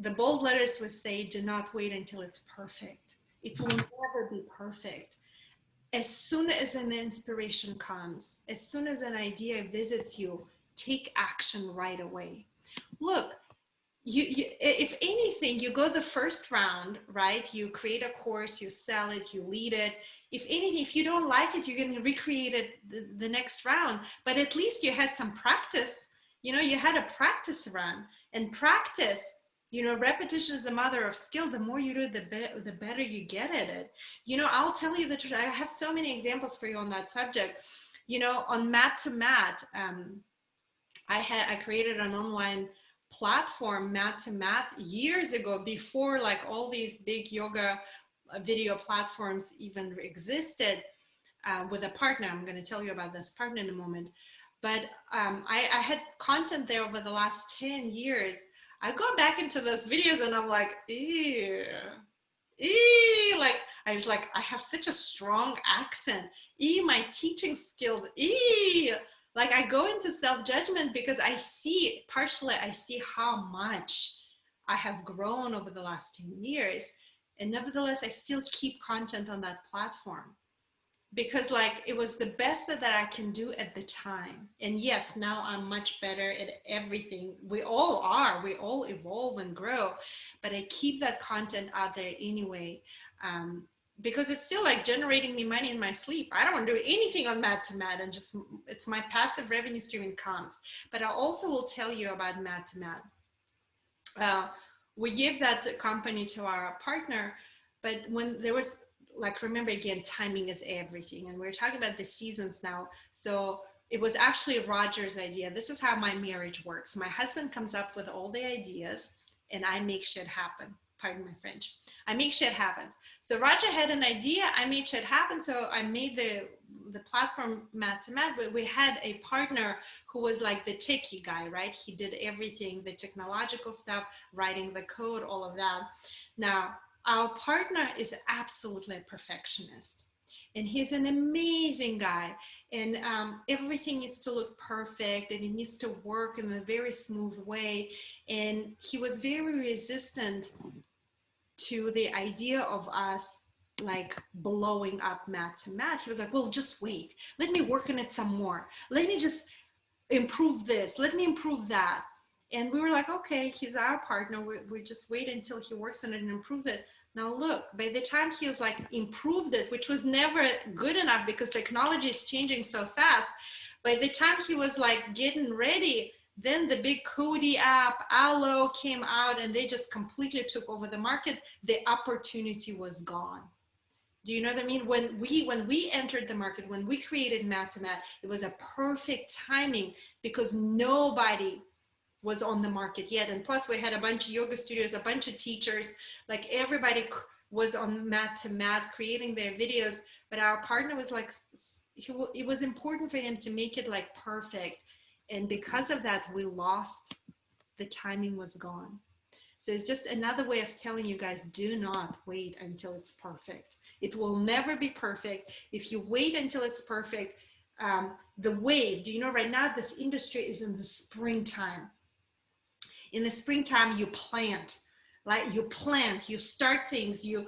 the bold letters would say, do not wait until it's perfect. It will never be perfect. As soon as an inspiration comes, as soon as an idea visits you, take action right away. Look, if anything, you go the first round, right? You create a course, you sell it, you lead it. If anything, if you don't like it, you're going to recreate it the next round. But at least you had some practice. You had a practice run, and practice. Repetition is the mother of skill. The more you do it, the better you get at it. I'll tell you the truth. I have so many examples for you on that subject. On Mat to Mat, I created an online platform, Mat to Mat, years ago, before like all these big yoga video platforms even existed, with a partner. I'm going to tell you about this partner in a moment. But I had content there over the last 10 years. I go back into those videos and I'm like, ew, like I have such a strong accent. My teaching skills, like I go into self-judgment because I see how much I have grown over the last 10 years. And nevertheless, I still keep content on that platform. because like it was the best that I can do at the time. And yes, now I'm much better at everything. We all are, we all evolve and grow, but I keep that content out there anyway, because it's still like generating me money in my sleep. I don't want to do anything on Mat to Mat, and just it's my passive revenue stream and comes. But I also will tell you about Mat to Mat. We give that company to our partner, but when there was, like, remember again, timing is everything. And we're talking about the seasons now. So it was actually Roger's idea. This is how my marriage works. My husband comes up with all the ideas and I make shit happen. Pardon my French. I make shit happen. So Roger had an idea, I made shit happen. So I made the platform Mat to Mat, but we had a partner who was like the techie guy, right? He did everything, the technological stuff, writing the code, all of that. Now, our partner is absolutely a perfectionist, and he's an amazing guy, and everything needs to look perfect and it needs to work in a very smooth way. And he was very resistant to the idea of us like blowing up Mat to Mat. He was like, well, just wait, let me work on it some more, let me just improve this, let me improve that. And we were like, okay, he's our partner. We just wait until he works on it and improves it. Now look, by the time he was like improved it, which was never good enough because technology is changing so fast. By the time he was like getting ready, then the big Cody app, Allo came out, and they just completely took over the market. The opportunity was gone. Do you know what I mean? When we entered the market, when we created Mat to Mat, it was a perfect timing because nobody was on the market yet. And plus we had a bunch of yoga studios, a bunch of teachers, like everybody was on Mat to Mat creating their videos. But our partner was like, it was important for him to make it like perfect. And because of that, we lost, the timing was gone. So it's just another way of telling you guys, do not wait until it's perfect. It will never be perfect. If you wait until it's perfect, the wave, do you know right now this industry is in the springtime. In the springtime, you plant, like you plant, you start things, you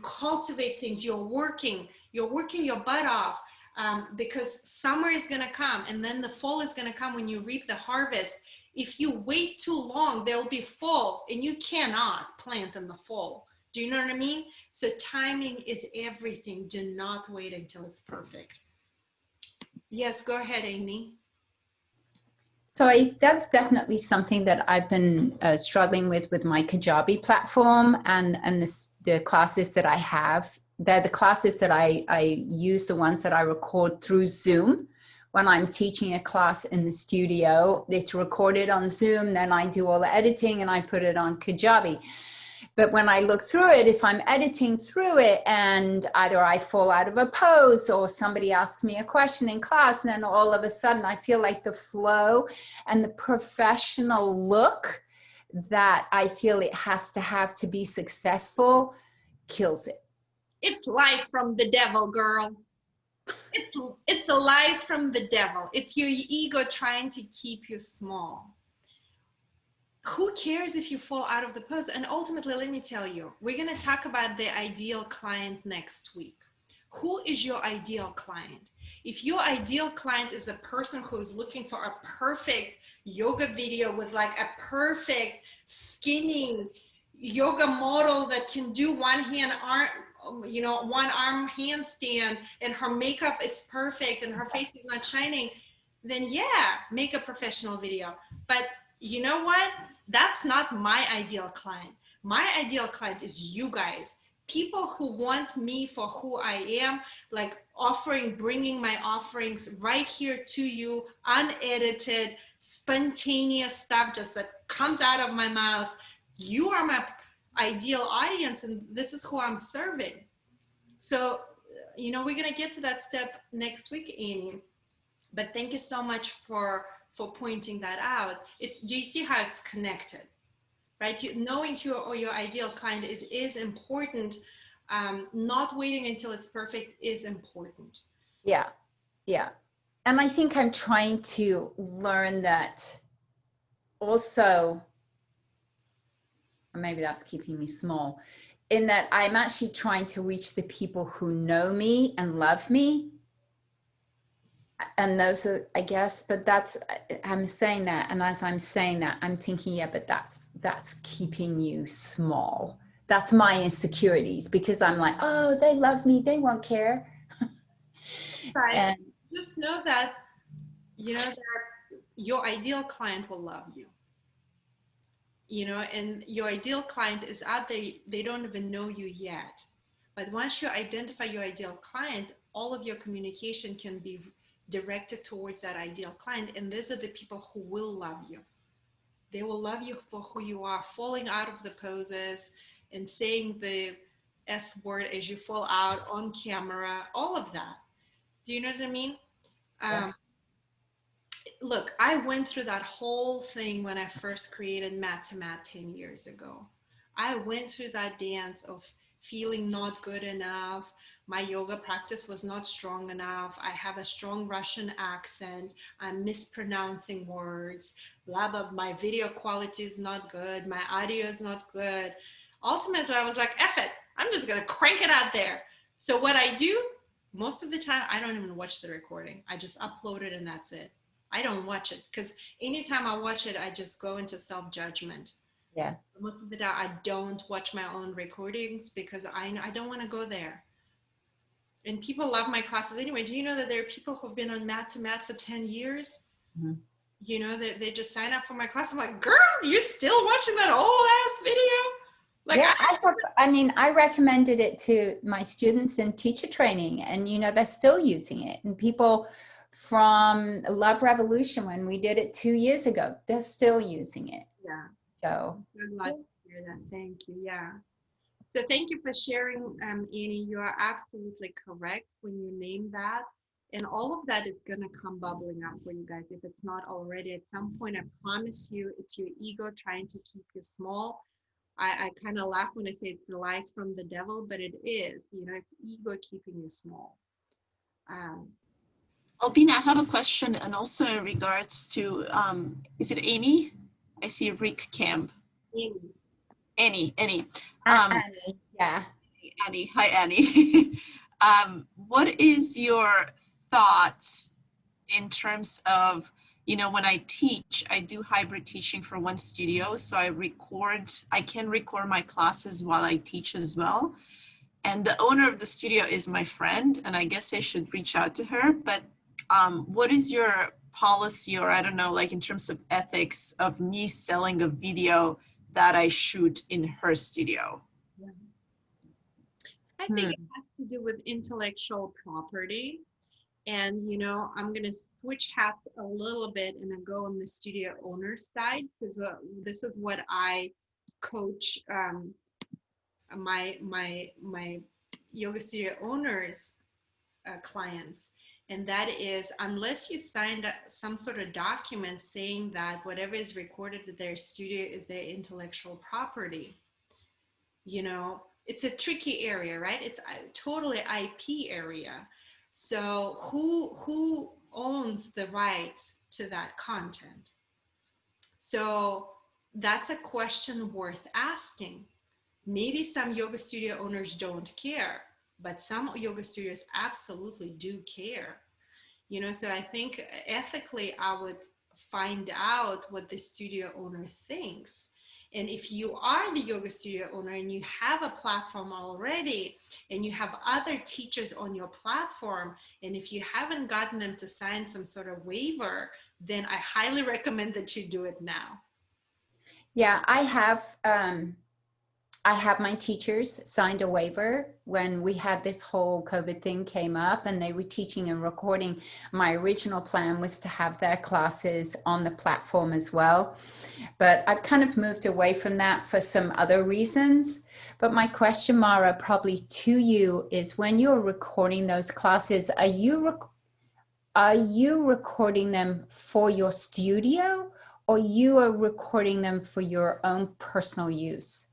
cultivate things, you're working your butt off, because summer is gonna come and then the fall is gonna come when you reap the harvest. If you wait too long, there'll be fall and you cannot plant in the fall. Do you know what I mean? So timing is everything. Do not wait until it's perfect. Yes, go ahead, Amy. So that's definitely something that I've been struggling with my Kajabi platform and the classes that I have. They're the classes that I use, the ones that I record through Zoom. When I'm teaching a class in the studio, it's recorded on Zoom, then I do all the editing and I put it on Kajabi. But when I look through it, if I'm editing through it and either I fall out of a pose or somebody asks me a question in class, and then all of a sudden I feel like the flow and the professional look that I feel it has to have to be successful kills it. It's lies from the devil, girl. It's the lies from the devil. It's your ego trying to keep you small. Who cares if you fall out of the pose? And ultimately, let me tell you, we're going to talk about the ideal client next week. Who is your ideal client? If your ideal client is a person who is looking for a perfect yoga video with like a perfect skinny yoga model that can do one arm handstand, and her makeup is perfect and her face is not shining, then yeah, make a professional video. But you know what? That's not my ideal client. My ideal client is you guys. People who want me for who I am, like bringing my offerings right here to you, unedited, spontaneous stuff just that comes out of my mouth. You are my ideal audience, and this is who I'm serving. So, we're going to get to that step next week, Amy. But thank you so much for pointing that out. Do you see how it's connected, right? Knowing who your ideal client is important. Not waiting until it's perfect is important. Yeah. And I think I'm trying to learn that also, maybe that's keeping me small, in that I'm actually trying to reach the people who know me and love me. And those are, I guess, but that's, I'm saying that. And as I'm saying that, I'm thinking, yeah, but that's keeping you small. That's my insecurities, because I'm like, oh, they love me, they won't care. Right. And Just know that, you know, your ideal client will love you. You know, and your ideal client is out there, they don't even know you yet. But once you identify your ideal client, all of your communication can be directed towards that ideal client. And these are the people who will love you. They will love you for who you are, falling out of the poses and saying the S word as you fall out on camera, all of that. Do you know what I mean? yes. Look, I went through that whole thing when I first created Mat to Mat 10 years ago. I went through that dance of feeling not good enough. My yoga practice was not strong enough. I have a strong Russian accent. I'm mispronouncing words. Blah, blah. My video quality is not good. My audio is not good. Ultimately, I was like, F it. I'm just going to crank it out there. So what I do, most of the time, I don't even watch the recording. I just upload it and that's it. I don't watch it because anytime I watch it, I just go into self-judgment. Yeah. Most of the time, I don't watch my own recordings because I don't want to go there. And people love my classes anyway. Do you know that there are people who've been on Mat to Mat for 10 years? Mm-hmm. You know, they just sign up for my class. I'm like, girl, you're still watching that old ass video? Like, yeah, I recommended it to my students in teacher training, and you know, they're still using it. And people from Love Revolution, when we did it 2 years ago, they're still using it. Yeah. So I'm glad to hear that. Thank you. Yeah. So thank you for sharing, Annie. You are absolutely correct when you name that. And all of that is going to come bubbling up for you guys if it's not already. At some point, I promise you, it's your ego trying to keep you small. I kind of laugh when I say it's the lies from the devil, but it is. You know, it's ego keeping you small. Albina, I have a question, and also in regards to, is it Amy? I see Rick Camp. Annie. Annie, yeah. Annie, hi Annie. What is your thoughts in terms of, you know, when I teach, I do hybrid teaching for one studio, so I can record my classes while I teach as well. And the owner of the studio is my friend, and I guess I should reach out to her. But what is your policy, or I don't know, like in terms of ethics of me selling a video that I shoot in her studio? I think it has to do with intellectual property. And, you know, I'm going to switch hats a little bit and then go on the studio owner side, because this is what I coach my yoga studio owners clients. And that is, unless you signed some sort of document saying that whatever is recorded at their studio is their intellectual property, you know, it's a tricky area, right? It's a totally IP area. So who owns the rights to that content? So that's a question worth asking. Maybe some yoga studio owners don't care, but some yoga studios absolutely do care. You know, so I think ethically I would find out what the studio owner thinks. And if you are the yoga studio owner and you have a platform already and you have other teachers on your platform, and if you haven't gotten them to sign some sort of waiver, then I highly recommend that you do it now. Yeah, I have my teachers signed a waiver when we had this whole COVID thing came up, and they were teaching and recording. My original plan was to have their classes on the platform as well, but I've kind of moved away from that for some other reasons. But my question, Mara, probably to you is, when you're recording those classes, are you recording them for your studio, or you are recording them for your own personal use?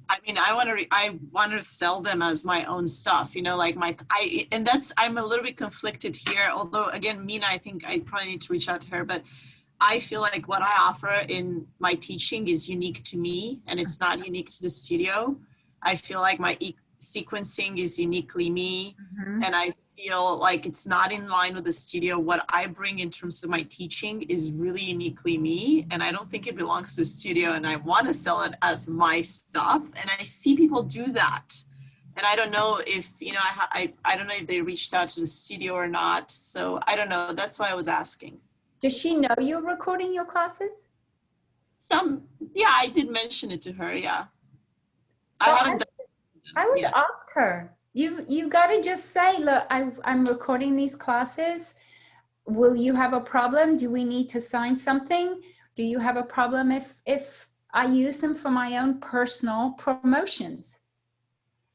I mean, I want to sell them as my own stuff, you know, like I'm a little bit conflicted here. Although again, Mina, I think I probably need to reach out to her, but I feel like what I offer in my teaching is unique to me and it's not unique to the studio. I feel like my sequencing is uniquely me. Mhm. And I feel like it's not in line with the studio. What I bring in terms of my teaching is really uniquely me. And I don't think it belongs to the studio. And I want to sell it as my stuff. And I see people do that. And I don't know if, you know, I don't know if they reached out to the studio or not. So I don't know. That's why I was asking. Does she know you're recording your classes? Yeah, I did mention it to her. Yeah. So I haven't done I it would yet. ask her. You got to just say, look, I'm recording these classes. Will you have a problem? Do we need to sign something? Do you have a problem if I use them for my own personal promotions?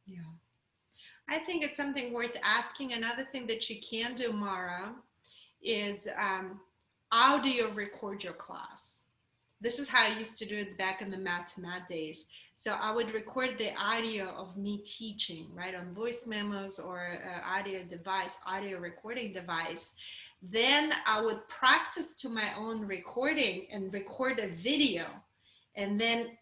Yeah. I think it's something worth asking. Another thing that you can do, Mara, is audio record your class. This is how I used to do it back in the Math days. So I would record the audio of me teaching, right, on voice memos or audio recording device. Then I would practice to my own recording and record a video, and then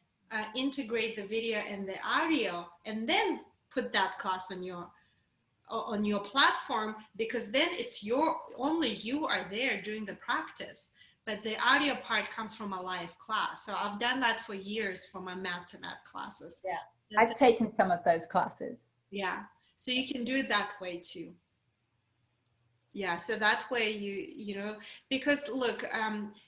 integrate the video and the audio, and then put that class on your platform, because then it's only you are there doing the practice, but the audio part comes from a live class. So I've done that for years for my math classes. Yeah, I've taken some of those classes. Yeah, so you can do it that way too. Yeah, so that way you know, because look,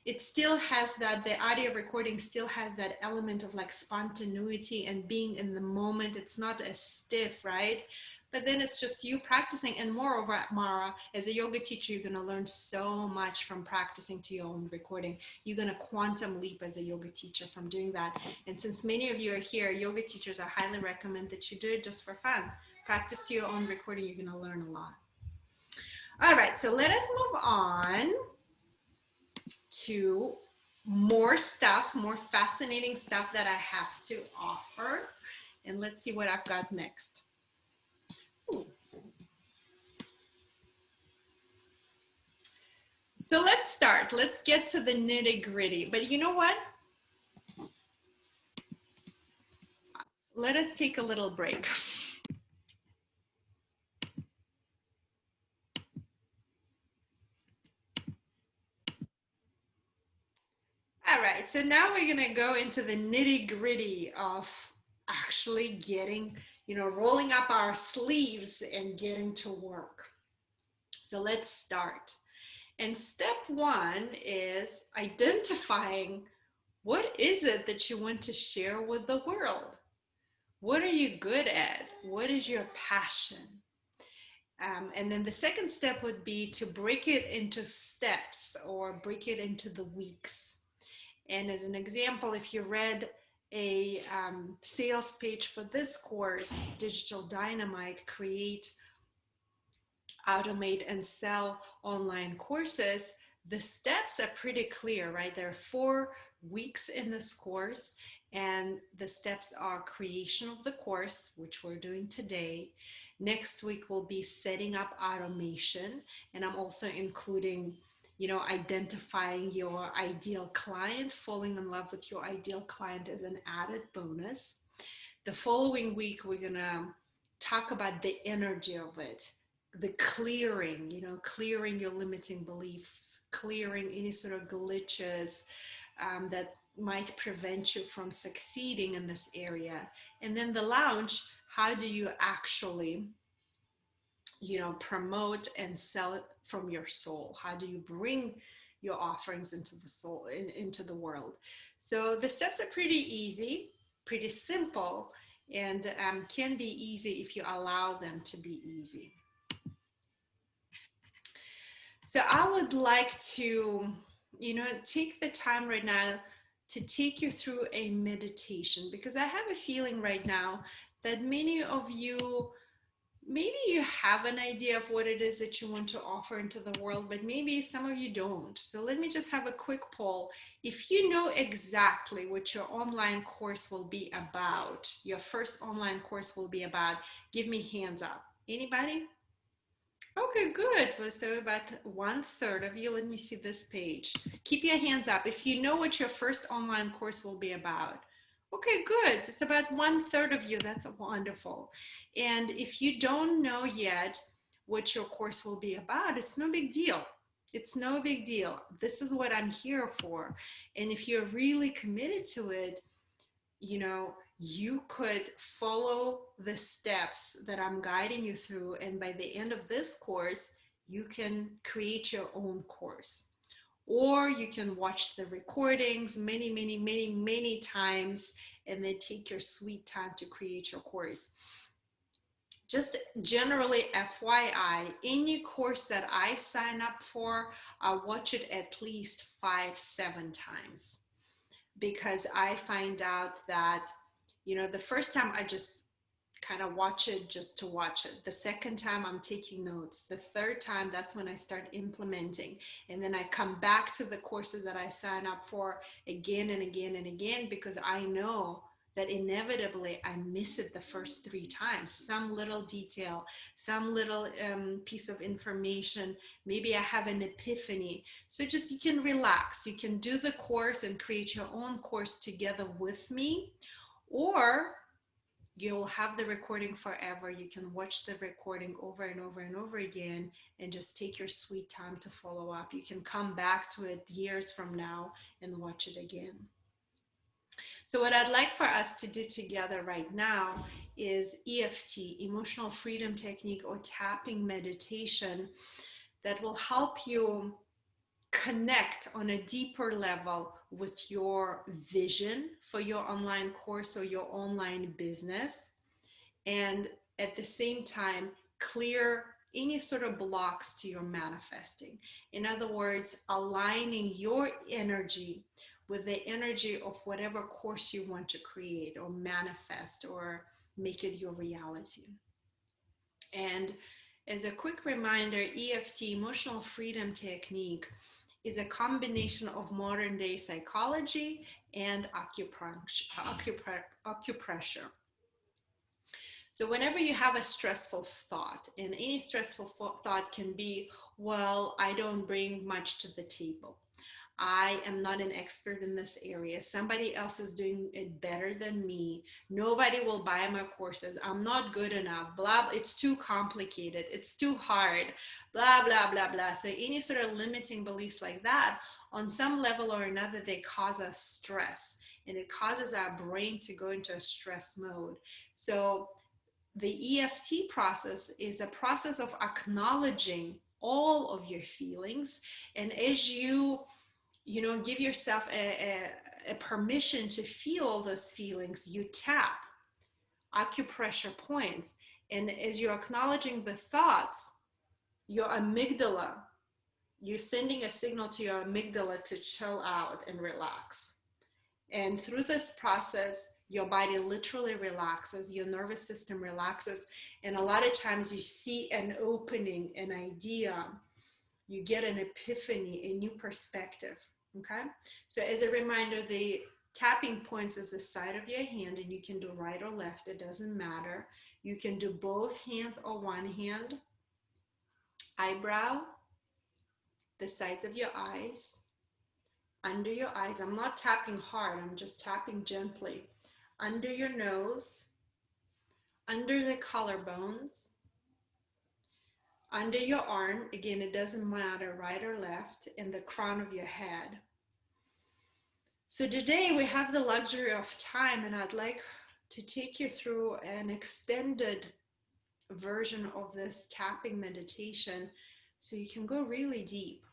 it still has that, the audio recording still has that element of like spontaneity and being in the moment. It's not as stiff, right? But then it's just you practicing. And moreover, Mara, as a yoga teacher, you're going to learn so much from practicing to your own recording. You're going to quantum leap as a yoga teacher from doing that. And since many of you are here, yoga teachers, I highly recommend that you do it just for fun. Practice to your own recording. You're going to learn a lot. All right, so let us move on to more stuff, more fascinating stuff that I have to offer. And let's see what I've got next. Ooh. So let's start. Let's get to the nitty-gritty. But you know what? Let us take a little break. All right, so now we're gonna go into the nitty-gritty of actually getting, you know, rolling up our sleeves and getting to work. So let's start. And step one is identifying what is it that you want to share with the world? What are you good at? What is your passion? And then the second step would be to break it into steps or break it into the weeks. And as an example, if you read a sales page for this course, Digital Dynamite, create, automate, and sell online courses, the steps are pretty clear, right? There are 4 weeks in this course, and the steps are creation of the course, which we're doing today. Next week will be setting up automation, and I'm also including, you know, identifying your ideal client, falling in love with your ideal client as an added bonus. The following week, we're gonna talk about the energy of it, the clearing, you know, clearing your limiting beliefs, clearing any sort of glitches that might prevent you from succeeding in this area. And then the launch, how do you actually, you know, promote and sell it from your soul? How do you bring your offerings into the soul, into the world? So the steps are pretty easy, pretty simple, and can be easy if you allow them to be easy. So I would like to, you know, take the time right now to take you through a meditation, because I have a feeling right now that many of you, maybe you have an idea of what it is that you want to offer into the world, but maybe some of you don't. So let me just have a quick poll. If you know exactly what your online course will be about, your first online course will be about, give me hands up. Anybody? Okay, good. Well, so about 1/3 of you. Let me see this page. Keep your hands up if you know what your first online course will be about. Okay, good. It's about 1/3 of you. That's wonderful. And if you don't know yet what your course will be about, it's no big deal. It's no big deal. This is what I'm here for. And if you're really committed to it, you know, you could follow the steps that I'm guiding you through. And by the end of this course, you can create your own course. Or you can watch the recordings many, many, many, many times and then take your sweet time to create your course. Just generally, FYI, any course that I sign up for, I watch it at least 5, 7 times, because I find out that, the first time I just kind of watch it just to watch it. The second time I'm taking notes. The third time, that's when I start implementing. And then I come back to the courses that I sign up for again and again and again, because I know that inevitably I miss it the first 3 times. Some little detail, some little piece of information. Maybe I have an epiphany. So just, you can relax. You can do the course and create your own course together with me, or you'll have the recording forever. You can watch the recording over and over and over again and just take your sweet time to follow up. You can come back to it years from now and watch it again. So what I'd like for us to do together right now is EFT, Emotional Freedom Technique, or tapping meditation, that will help you connect on a deeper level with your vision for your online course or your online business, and at the same time clear any sort of blocks to your manifesting. In other words, aligning your energy with the energy of whatever course you want to create or manifest or make it your reality. And as a quick reminder, EFT, Emotional Freedom Technique, is a combination of modern day psychology and acupressure. So whenever you have a stressful thought, and any stressful thought can be, well, I don't bring much to the table. I am not an expert in this area. Somebody else is doing it better than me. Nobody will buy my courses. I'm not good enough. Blah, it's too complicated. It's too hard. Blah, blah, blah, blah. So any sort of limiting beliefs like that, on some level or another, they cause us stress, and it causes our brain to go into a stress mode. So the EFT process is the process of acknowledging all of your feelings. And as you give yourself a permission to feel those feelings, you tap acupressure points. And as you're acknowledging the thoughts, your amygdala, you're sending a signal to your amygdala to chill out and relax. And through this process, your body literally relaxes, your nervous system relaxes. And a lot of times you see an opening, an idea, you get an epiphany, a new perspective. Okay, so as a reminder, the tapping points is the side of your hand, and you can do right or left, it doesn't matter. You can do both hands or one hand. Eyebrow, the sides of your eyes, under your eyes. I'm not tapping hard, I'm just tapping gently. Under your nose, under the collarbones, under your arm, again, it doesn't matter right or left, and the crown of your head. So today we have the luxury of time, and I'd like to take you through an extended version of this tapping meditation so you can go really deep.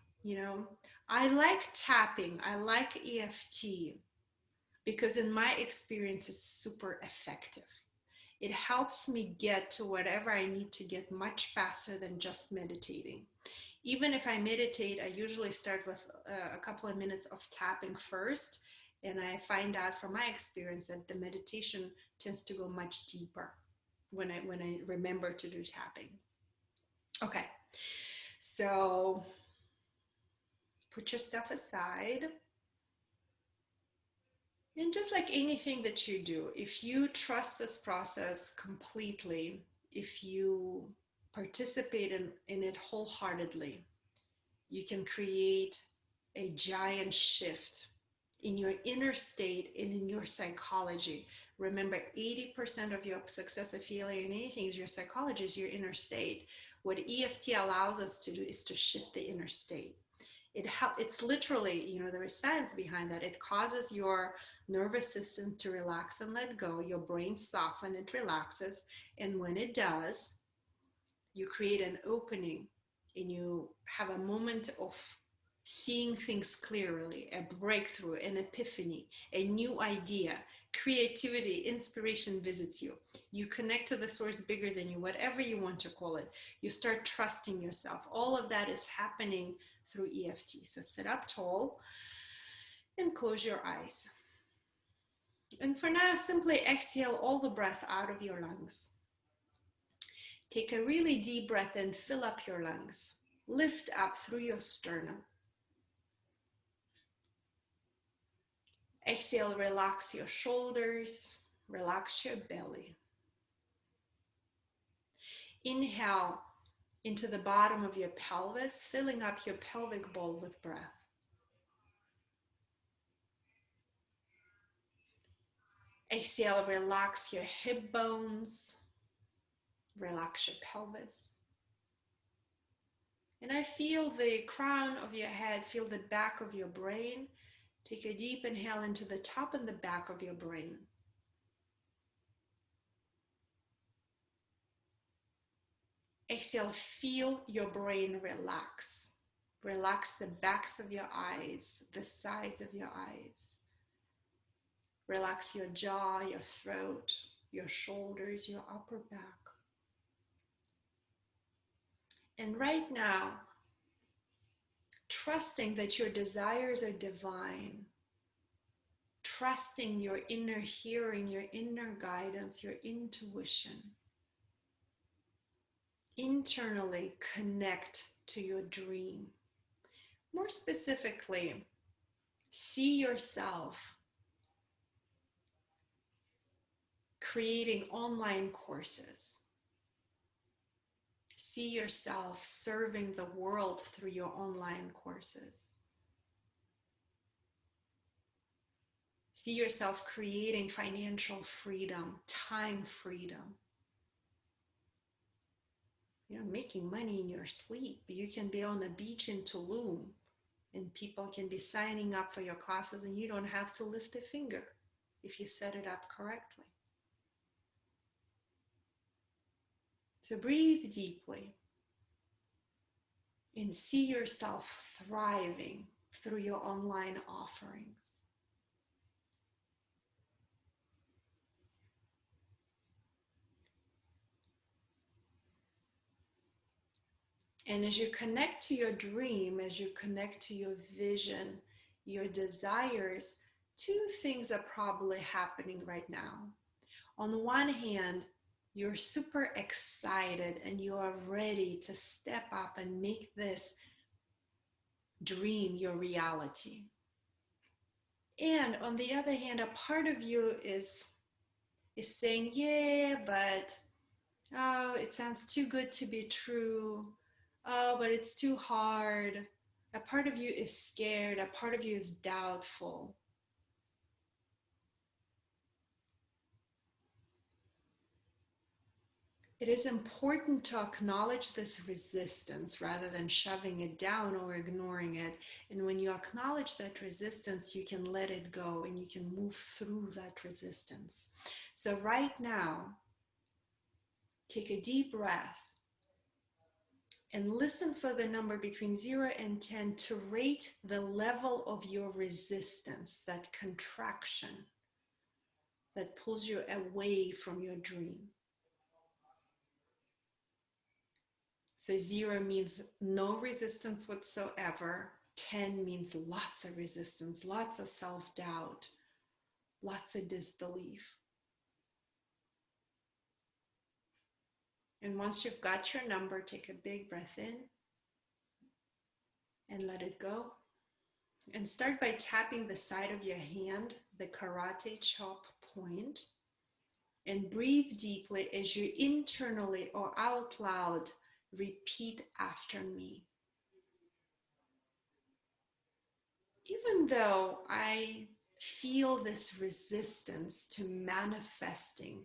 I like tapping, I like EFT, because in my experience, it's super effective. It helps me get to whatever I need to get much faster than just meditating. Even if I meditate, I usually start with a couple of minutes of tapping first. And I find out from my experience that the meditation tends to go much deeper when I remember to do tapping. Okay, so put your stuff aside. And just like anything that you do, if you trust this process completely, if you participate in it wholeheartedly, you can create a giant shift in your inner state and in your psychology. Remember, 80% of your success or failure in anything is your psychology, is your inner state. What EFT allows us to do is to shift the inner state. It's literally, you know, there is science behind that. It causes your nervous system to relax and let go. Your brain softens, it relaxes. And when it does, you create an opening and you have a moment of seeing things clearly, a breakthrough, an epiphany, a new idea, creativity, inspiration visits you. You connect to the source bigger than you, whatever you want to call it. You start trusting yourself. All of that is happening through EFT. So sit up tall and close your eyes. And for now, simply exhale all the breath out of your lungs. Take a really deep breath in, fill up your lungs. Lift up through your sternum. Exhale, relax your shoulders, relax your belly. Inhale into the bottom of your pelvis, filling up your pelvic bowl with breath. Exhale, relax your hip bones, relax your pelvis. And I feel the crown of your head, feel the back of your brain. Take a deep inhale into the top and the back of your brain. Exhale, feel your brain relax. Relax the backs of your eyes, the sides of your eyes. Relax your jaw, your throat, your shoulders, your upper back. And right now, trusting that your desires are divine, trusting your inner hearing, your inner guidance, your intuition. Internally connect to your dream. More specifically, see yourself creating online courses. See yourself serving the world through your online courses. See yourself creating financial freedom, time freedom. You know, making money in your sleep. You can be on a beach in Tulum and people can be signing up for your classes and you don't have to lift a finger if you set it up correctly. So breathe deeply and see yourself thriving through your online offerings. And as you connect to your dream, as you connect to your vision, your desires, two things are probably happening right now. On the one hand, you're super excited and you are ready to step up and make this dream your reality. And on the other hand, a part of you is saying, yeah, but oh, it sounds too good to be true. Oh, but it's too hard. A part of you is scared. A part of you is doubtful. It is important to acknowledge this resistance rather than shoving it down or ignoring it. And when you acknowledge that resistance, you can let it go and you can move through that resistance. So right now, take a deep breath and listen for the number between 0 and 10 to rate the level of your resistance, that contraction that pulls you away from your dream. So 0 means no resistance whatsoever. 10 means lots of resistance, lots of self-doubt, lots of disbelief. And once you've got your number, take a big breath in and let it go. And start by tapping the side of your hand, the karate chop point, and breathe deeply as you internally or out loud repeat after me. even though I feel this resistance to manifesting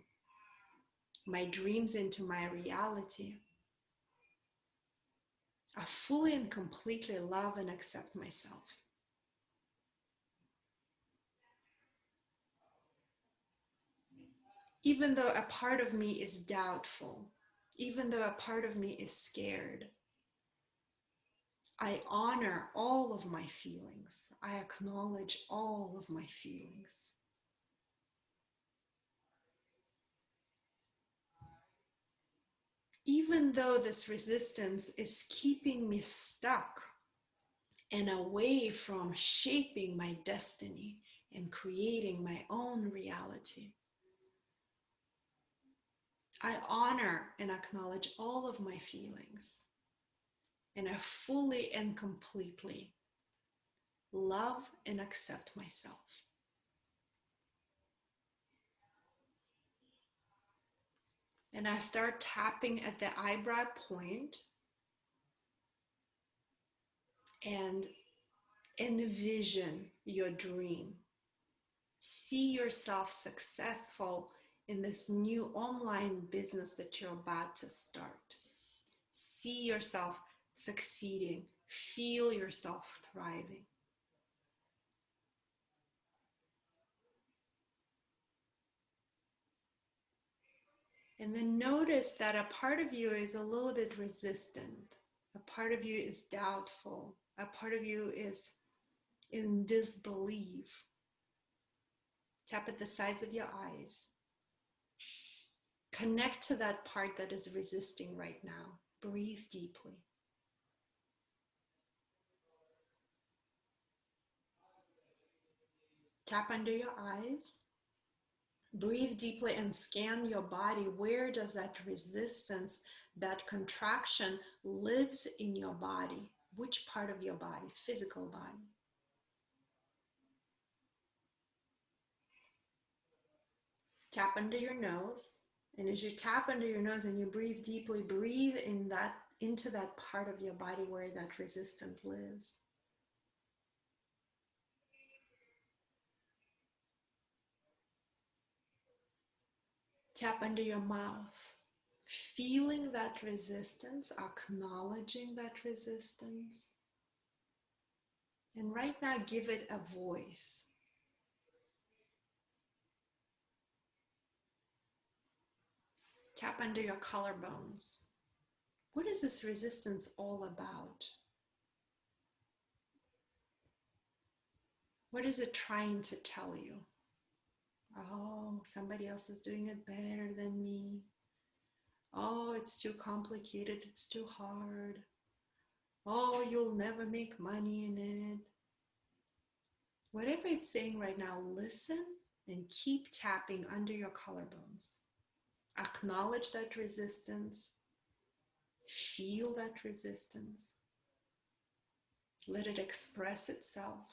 my dreams into my reality, I fully and completely love and accept myself. Even though a part of me is doubtful, even though a part of me is scared, I honor all of my feelings. I acknowledge all of my feelings. Even though this resistance is keeping me stuck and away from shaping my destiny and creating my own reality, I honor and acknowledge all of my feelings, and I fully and completely love and accept myself. And I start tapping at the eyebrow point and envision your dream. See yourself successful in this new online business that you're about to start. See yourself succeeding. Feel yourself thriving. And then notice that a part of you is a little bit resistant. A part of you is doubtful. A part of you is in disbelief. Tap at the sides of your eyes. Connect to that part that is resisting right now. Breathe deeply. Tap under your eyes. Breathe deeply and scan your body. Where does that resistance, that contraction lives in your body? Which part of your body? Physical body. Tap under your nose. And as you tap under your nose and you breathe deeply, breathe into that part of your body where that resistance lives. Tap under your mouth, feeling that resistance, acknowledging that resistance. And right now, give it a voice. Tap under your collarbones. What is this resistance all about? What is it trying to tell you? Oh, somebody else is doing it better than me. Oh, it's too complicated. It's too hard. Oh, you'll never make money in it. Whatever it's saying right now, listen and keep tapping under your collarbones. Acknowledge that resistance. Feel that resistance. Let it express itself.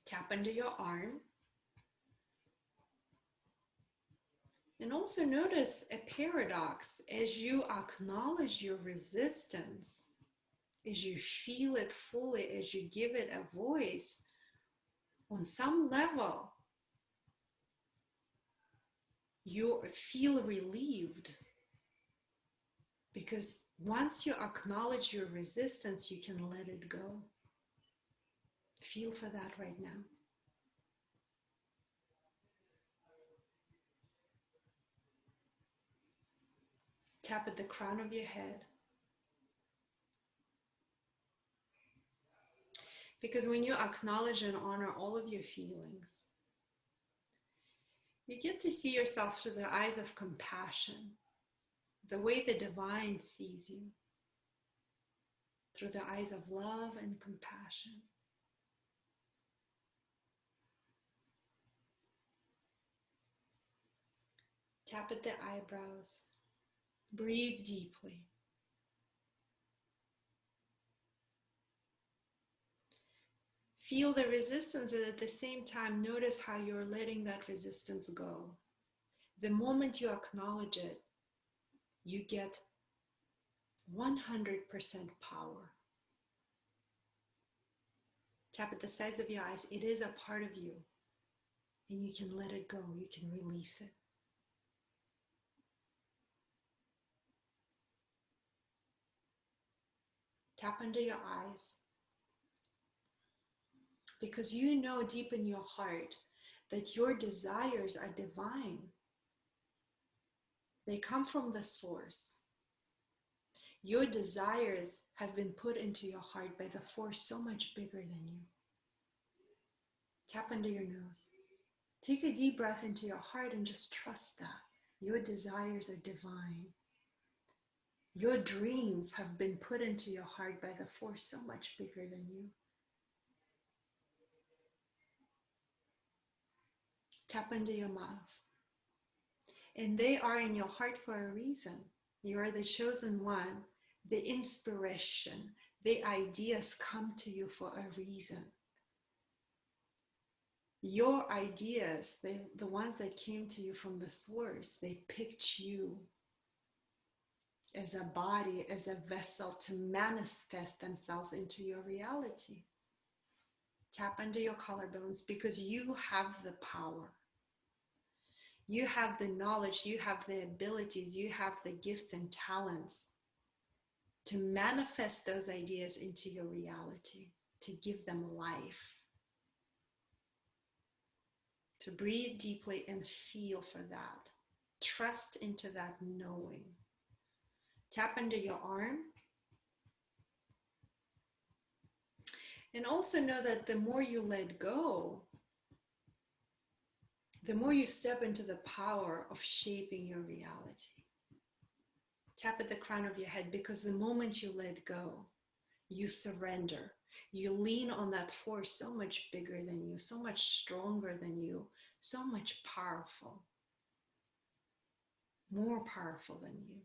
Tap under your arm. And also notice a paradox as you acknowledge your resistance, as you feel it fully, as you give it a voice, on some level, you feel relieved. Because once you acknowledge your resistance, you can let it go. Feel for that right now. Tap at the crown of your head. Because when you acknowledge and honor all of your feelings, you get to see yourself through the eyes of compassion, the way the divine sees you, through the eyes of love and compassion. Tap at the eyebrows. Breathe deeply. Feel the resistance, and at the same time, notice how you're letting that resistance go. The moment you acknowledge it, you get 100% power. Tap at the sides of your eyes. It is a part of you, and you can let it go. You can release it. Tap under your eyes, because you know deep in your heart that your desires are divine. They come from the source. Your desires have been put into your heart by the force so much bigger than you. Tap under your nose. Take a deep breath into your heart and just trust that your desires are divine. Your dreams have been put into your heart by the force so much bigger than you. Tap under your mouth. And they are in your heart for a reason. You are the chosen one. The inspiration, the ideas come to you for a reason. Your ideas, the ones that came to you from the source, they picked you as a body, as a vessel to manifest themselves into your reality. Tap under your collarbones, because you have the power. You have the knowledge, you have the abilities, you have the gifts and talents to manifest those ideas into your reality, to give them life. To breathe deeply and feel for that. Trust into that knowing. Tap under your arm. And also know that the more you let go, the more you step into the power of shaping your reality. Tap at the crown of your head, because the moment you let go, you surrender. You lean on that force so much bigger than you, so much stronger than you, so much powerful, more powerful than you.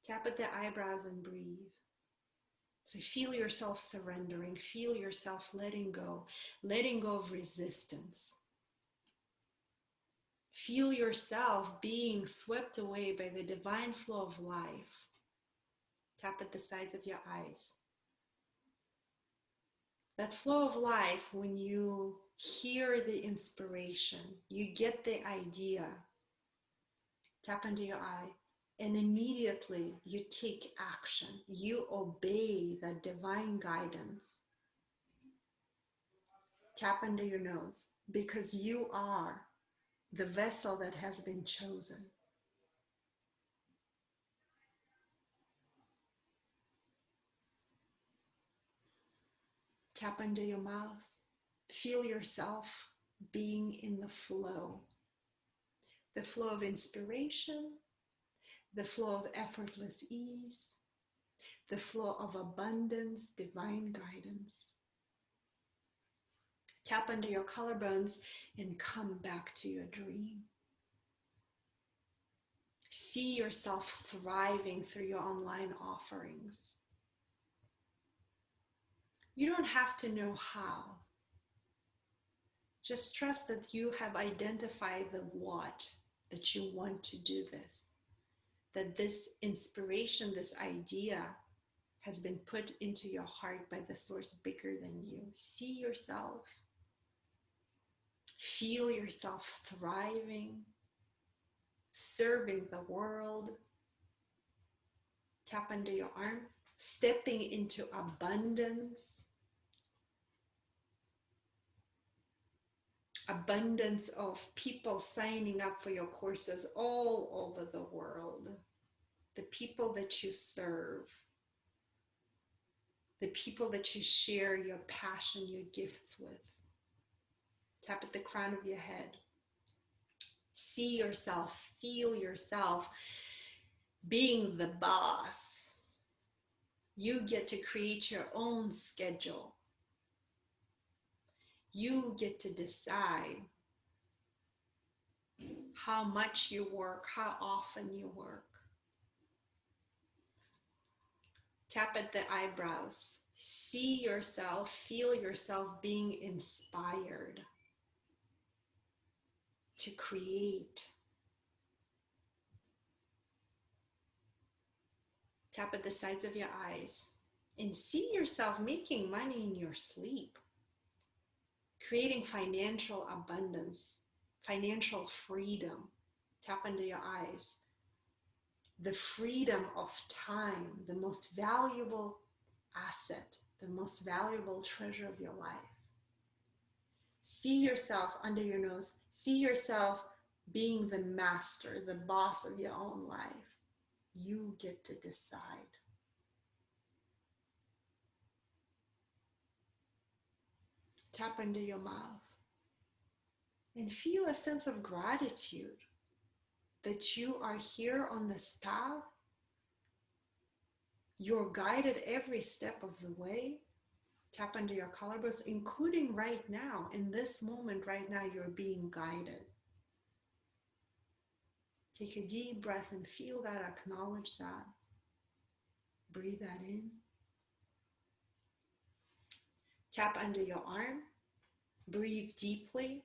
Tap at the eyebrows and breathe. So feel yourself surrendering, feel yourself letting go of resistance. Feel yourself being swept away by the divine flow of life. Tap at the sides of your eyes. That flow of life, when you hear the inspiration, you get the idea, tap under your eye, and immediately you take action. You obey that divine guidance. Tap under your nose, because you are the vessel that has been chosen. Tap under your mouth. Feel yourself being in the flow of inspiration, the flow of effortless ease, the flow of abundance, divine guidance. Tap under your collarbones and come back to your dream. See yourself thriving through your online offerings. You don't have to know how. Just trust that you have identified the what, that you want to do this, that this inspiration, this idea has been put into your heart by the source bigger than you. See yourself. Feel yourself thriving, serving the world. Tap under your arm, stepping into abundance. Abundance of people signing up for your courses all over the world. The people that you serve. The people that you share your passion, your gifts with. Tap at the crown of your head. See yourself, feel yourself being the boss. You get to create your own schedule. You get to decide how much you work, how often you work. Tap at the eyebrows. See yourself, feel yourself being inspired to create. Tap at the sides of your eyes and see yourself making money in your sleep, creating financial abundance, financial freedom. Tap under your eyes. The freedom of time, the most valuable asset, the most valuable treasure of your life. See yourself under your nose. See yourself being the master, the boss of your own life. You get to decide. Tap under your mouth and feel a sense of gratitude that you are here on this path. You're guided every step of the way. Tap under your collarbones, including right now, in this moment right now, you're being guided. Take a deep breath and feel that, acknowledge that. Breathe that in. Tap under your arm. Breathe deeply.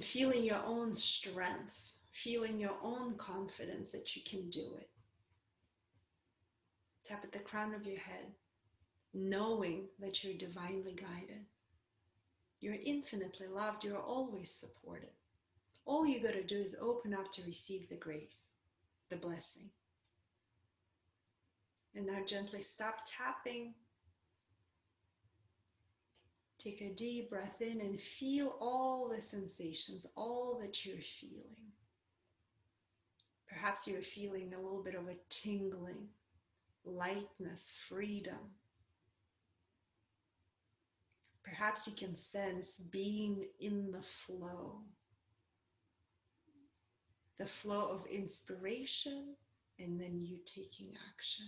Feeling your own strength, feeling your own confidence that you can do it. Tap at the crown of your head, knowing that you're divinely guided. You're infinitely loved. You're always supported. All you got to do is open up to receive the grace, the blessing. And now gently stop tapping. Take a deep breath in and feel all the sensations, all that you're feeling. Perhaps you're feeling a little bit of a tingling, lightness, freedom. Perhaps you can sense being in the flow of inspiration, and then you taking action.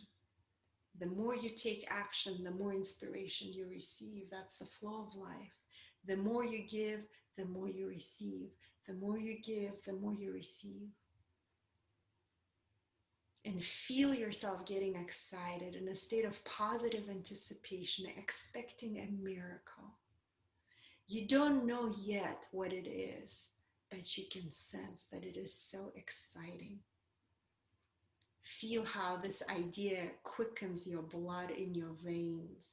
The more you take action, the more inspiration you receive. That's the flow of life. The more you give, the more you receive. The more you give, the more you receive. And feel yourself getting excited in a state of positive anticipation, expecting a miracle. You don't know yet what it is, but you can sense that it is so exciting. Feel how this idea quickens your blood in your veins.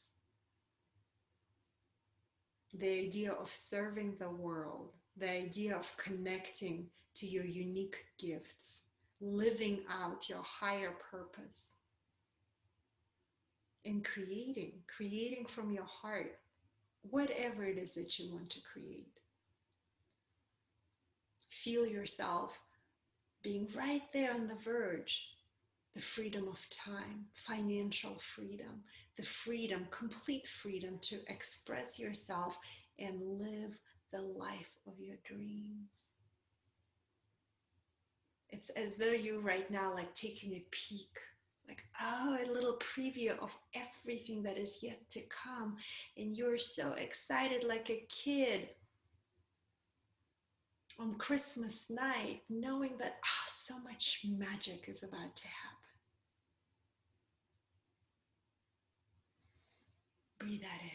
The idea of serving the world, the idea of connecting to your unique gifts, living out your higher purpose, and creating from your heart whatever it is that you want to create. Feel yourself being right there on the verge. The freedom of time, financial freedom, the freedom, complete freedom to express yourself and live the life of your dreams. It's as though you right now like taking a peek, like, oh, a little preview of everything that is yet to come. And you're so excited like a kid on Christmas night, knowing that so much magic is about to happen. Breathe that in.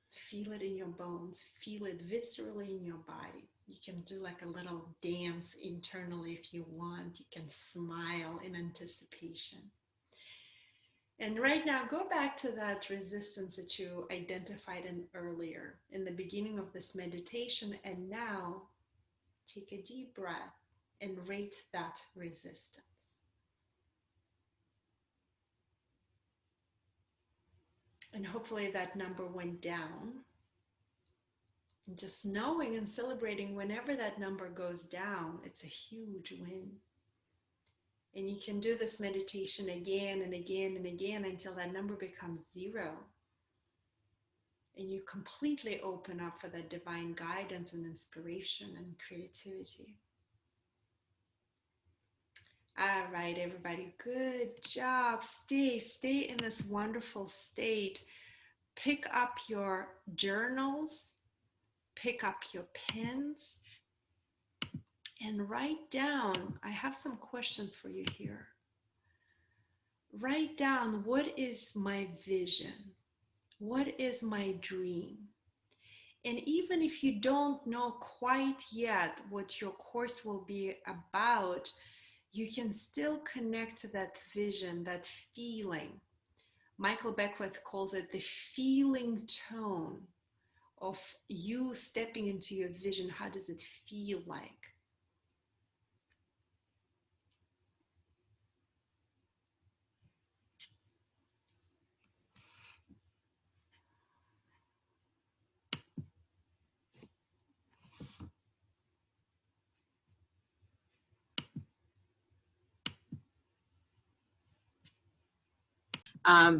Feel it in your bones. Feel it viscerally in your body. You can do like a little dance internally if you want. You can smile in anticipation. And right now, go back to that resistance that you identified in earlier, in the beginning of this meditation. And now, take a deep breath and rate that resistance. And hopefully that number went down. And just knowing and celebrating whenever that number goes down, it's a huge win. And you can do this meditation again and again and again until that number becomes 0. And you completely open up for that divine guidance and inspiration and creativity. All right, everybody, good job. Stay in this wonderful state. Pick up your journals, pick up your pens, and write down. I have some questions for you here. Write down, what is my vision? What is my dream? And even if you don't know quite yet what your course will be about, you can still connect to that vision, that feeling. Michael Beckwith calls it the feeling tone of you stepping into your vision. How does it feel like?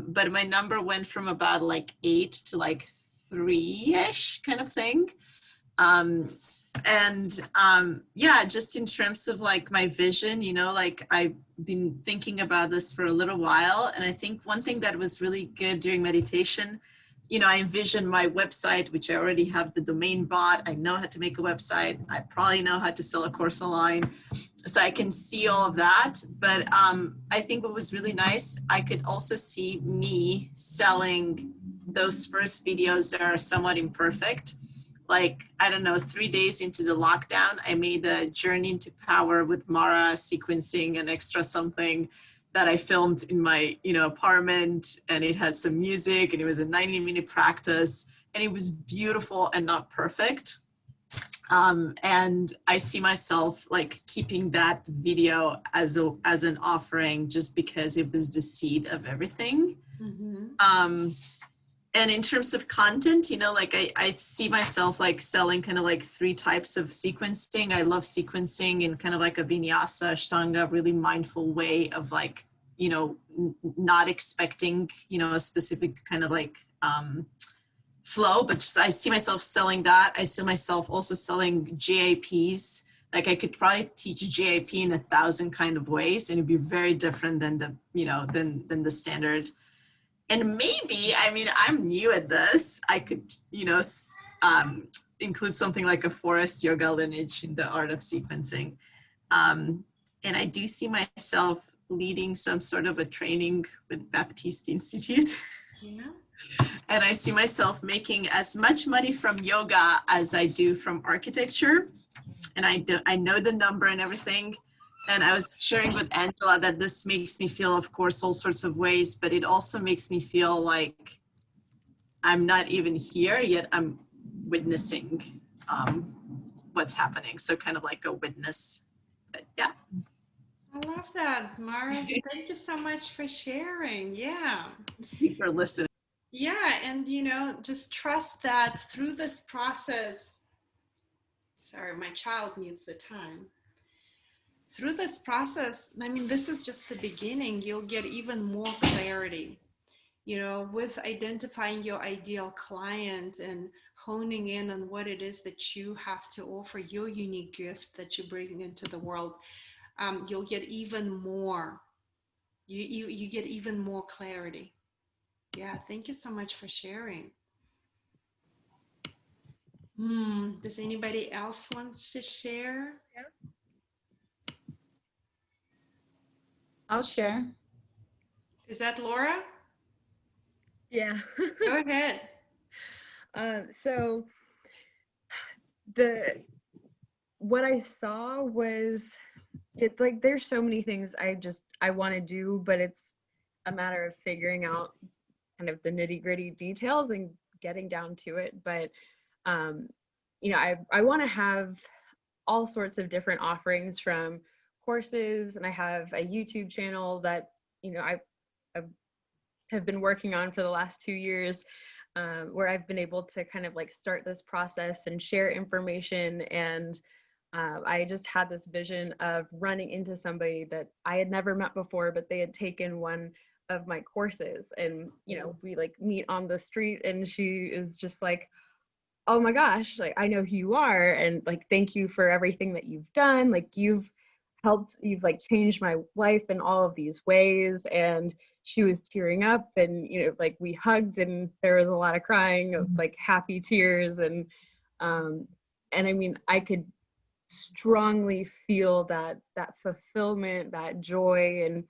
But my number went from about like 8 to like 3-ish kind of thing. Yeah, just in terms of like my vision, you know, like I've been thinking about this for a little while. And I think one thing that was really good during meditation, you know, I envisioned my website, which I already have the domain bought. I know how to make a website. I probably know how to sell a course online. So I can see all of that. But I think what was really nice, I could also see me selling those first videos that are somewhat imperfect. Like, I don't know, 3 days into the lockdown, I made a Journey into Power with Mara sequencing and extra something that I filmed in my, you know, apartment, and it had some music, and it was a 90-minute practice, and it was beautiful and not perfect. And I see myself like keeping that video as an offering, just because it was the seed of everything. Mm-hmm. And in terms of content, you know, like I see myself like selling kind of like 3 types of sequencing. I love sequencing in kind of like a vinyasa, ashtanga, really mindful way of like, you know, not expecting, you know, a specific kind of like flow, but just, I see myself selling that. I see myself also selling JAPs. Like I could probably teach JAP in 1,000 kind of ways, and it'd be very different than the, you know, than the standard. And maybe, I mean, I'm new at this, I could, you know, include something like a forest yoga lineage in the art of sequencing. And I do see myself leading some sort of a training with Baptiste Institute. Yeah. And I see myself making as much money from yoga as I do from architecture. And I know the number and everything. And I was sharing with Angela that this makes me feel, of course, all sorts of ways, but it also makes me feel like I'm not even here, yet I'm witnessing what's happening. So kind of like a witness, but yeah. I love that, Mara. Thank you so much for sharing. Yeah. Thank you for listening. Yeah, and you know, just trust that through this process. Sorry, my child needs the time. Through this process, I mean, this is just the beginning. You'll get even more clarity, you know, with identifying your ideal client and honing in on what it is that you have to offer, your unique gift that you bring into the world. You'll get even more. You get even more clarity. Yeah, thank you so much for sharing. Does anybody else wants to share? I'll share. Is that Laura? Yeah. Go ahead. So what I saw was, it's like there's so many things I want to do, but it's a matter of figuring out kind of the nitty-gritty details and getting down to it. But you know, I want to have all sorts of different offerings, from courses, and I have a YouTube channel that, you know, I have been working on for the last 2 years, where I've been able to kind of like start this process and share information. And I just had this vision of running into somebody that I had never met before, but they had taken one of my courses, and you know, we like meet on the street, and she is just like, oh my gosh, like I know who you are, and like thank you for everything that you've done, like you've like changed my life in all of these ways. And she was tearing up, and you know, like we hugged, and there was a lot of crying, of like happy tears. And I mean, I could strongly feel that fulfillment, that joy. And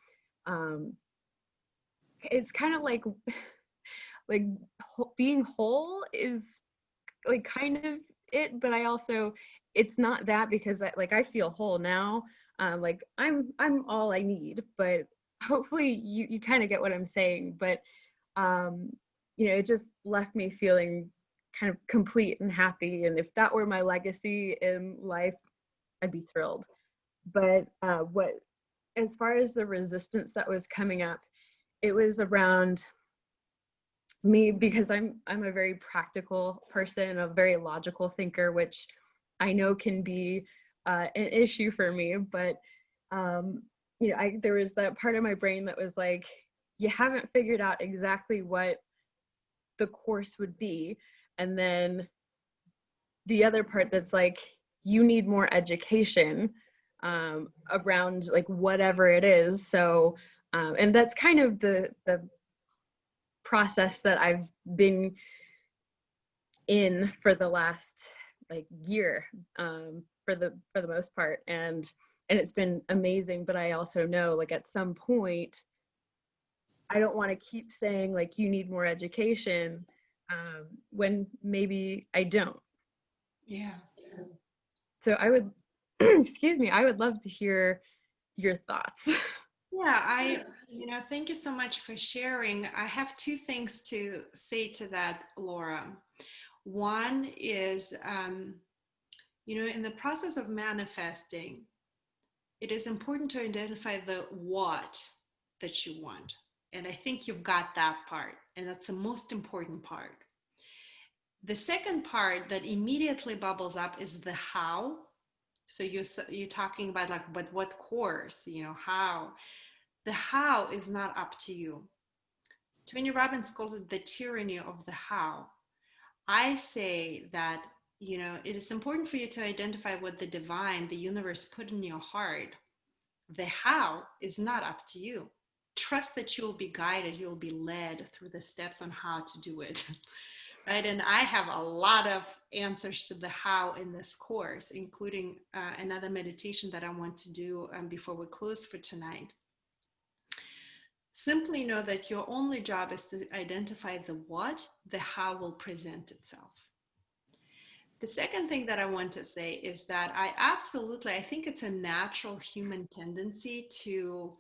it's kind of like being whole is like kind of it, but I also, it's not that, because I feel whole now. Like I'm all I need, but hopefully you kind of get what I'm saying. But it just left me feeling kind of complete and happy. And if that were my legacy in life, I'd be thrilled. But what, as far as the resistance that was coming up, it was around me, because I'm a very practical person, a very logical thinker, which I know can be an issue for me. But there was that part of my brain that was like, you haven't figured out exactly what the course would be, and then the other part that's like, you need more education around like whatever it is. So and that's kind of the process that I've been in for the last like year, for the most part, and it's been amazing. But I also know, like, at some point I don't want to keep saying like, you need more education, when maybe I don't. Yeah. So I would excuse me, I would love to hear your thoughts. Yeah, thank you so much for sharing. I have two things to say to that, Laura. One is, in the process of manifesting, it is important to identify the what that you want. And I think you've got that part, and that's the most important part. The second part that immediately bubbles up is the how. So you're talking about like, but what course, how. The how is not up to you. Tony Robbins calls it the tyranny of the how. I say that, it is important for you to identify what the divine, the universe put in your heart. The how is not up to you. Trust that you'll be guided, you'll be led through the steps on how to do it. Right? And I have a lot of answers to the how in this course, including another meditation that I want to do before we close for tonight. Simply know that your only job is to identify the what, the how will present itself. The second thing that I want to say is that I think it's a natural human tendency to,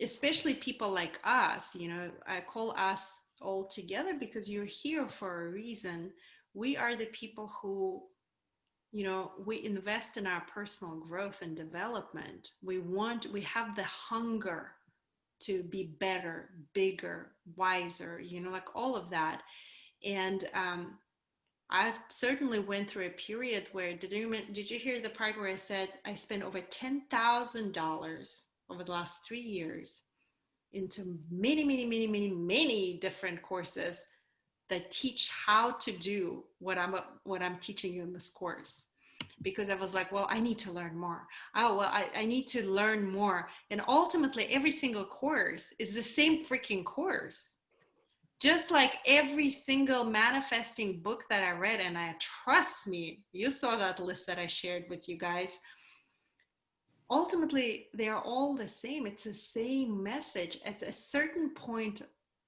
especially people like us, I call us all together because you're here for a reason. We are the people who, we invest in our personal growth and development. We have the hunger to be better, bigger, wiser, like all of that. And I've certainly went through a period where, did you hear the part where I said I spent over $10,000 over the last 3 years into many, many, many, many, many different courses that teach how to do what I'm teaching you in this course. Because I was like, well, I need to learn more. Oh, well, I need to learn more. And ultimately, every single course is the same freaking course. Just like every single manifesting book that I read, and trust me, you saw that list that I shared with you guys. Ultimately, they are all the same. It's the same message. At a certain point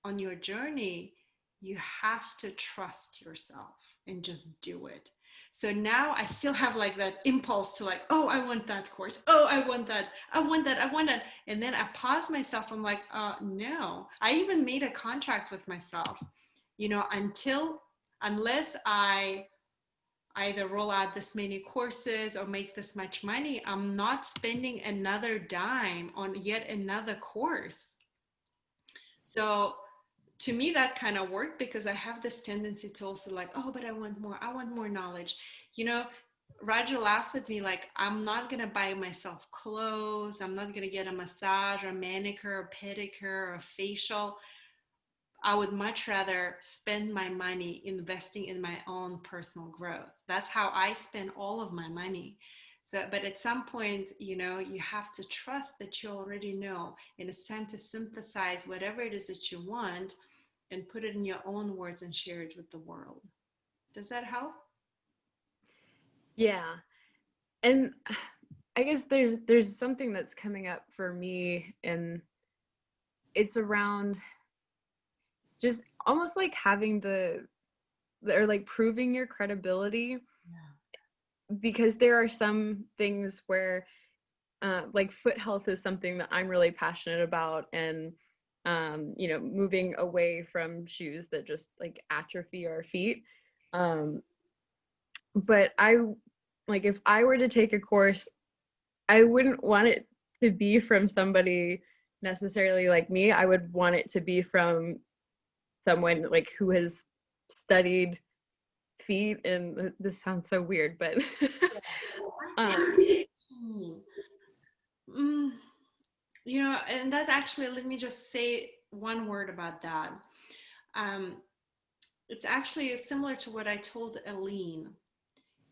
on your journey, you have to trust yourself and just do it. So now I still have like that impulse to like, oh, I want that course. Oh, I want that. I want that. I want that. And then I pause myself. I'm like, no. I even made a contract with myself, unless I either roll out this many courses or make this much money, I'm not spending another dime on yet another course. So to me, that kind of worked because I have this tendency to also like, oh, but I want more knowledge. Roger laughed at me like, I'm not going to buy myself clothes. I'm not going to get a massage or manicure or pedicure or a facial. I would much rather spend my money investing in my own personal growth. That's how I spend all of my money. So, but at some point, you have to trust that you already know, and it's time to synthesize whatever it is that you want and put it in your own words and share it with the world. Does that help? Yeah. And I guess there's something that's coming up for me, and it's around just almost like having the or like proving your credibility, because there are some things where like foot health is something that I'm really passionate about, and you know, moving away from shoes that just like atrophy our feet. But I, like, if I were to take a course, I wouldn't want it to be from somebody necessarily like me. I would want it to be from someone like who has studied feet, and this sounds so weird, but Mm, you know, and that actually, let me just say one word about that. Um, it's actually similar to what I told Aline.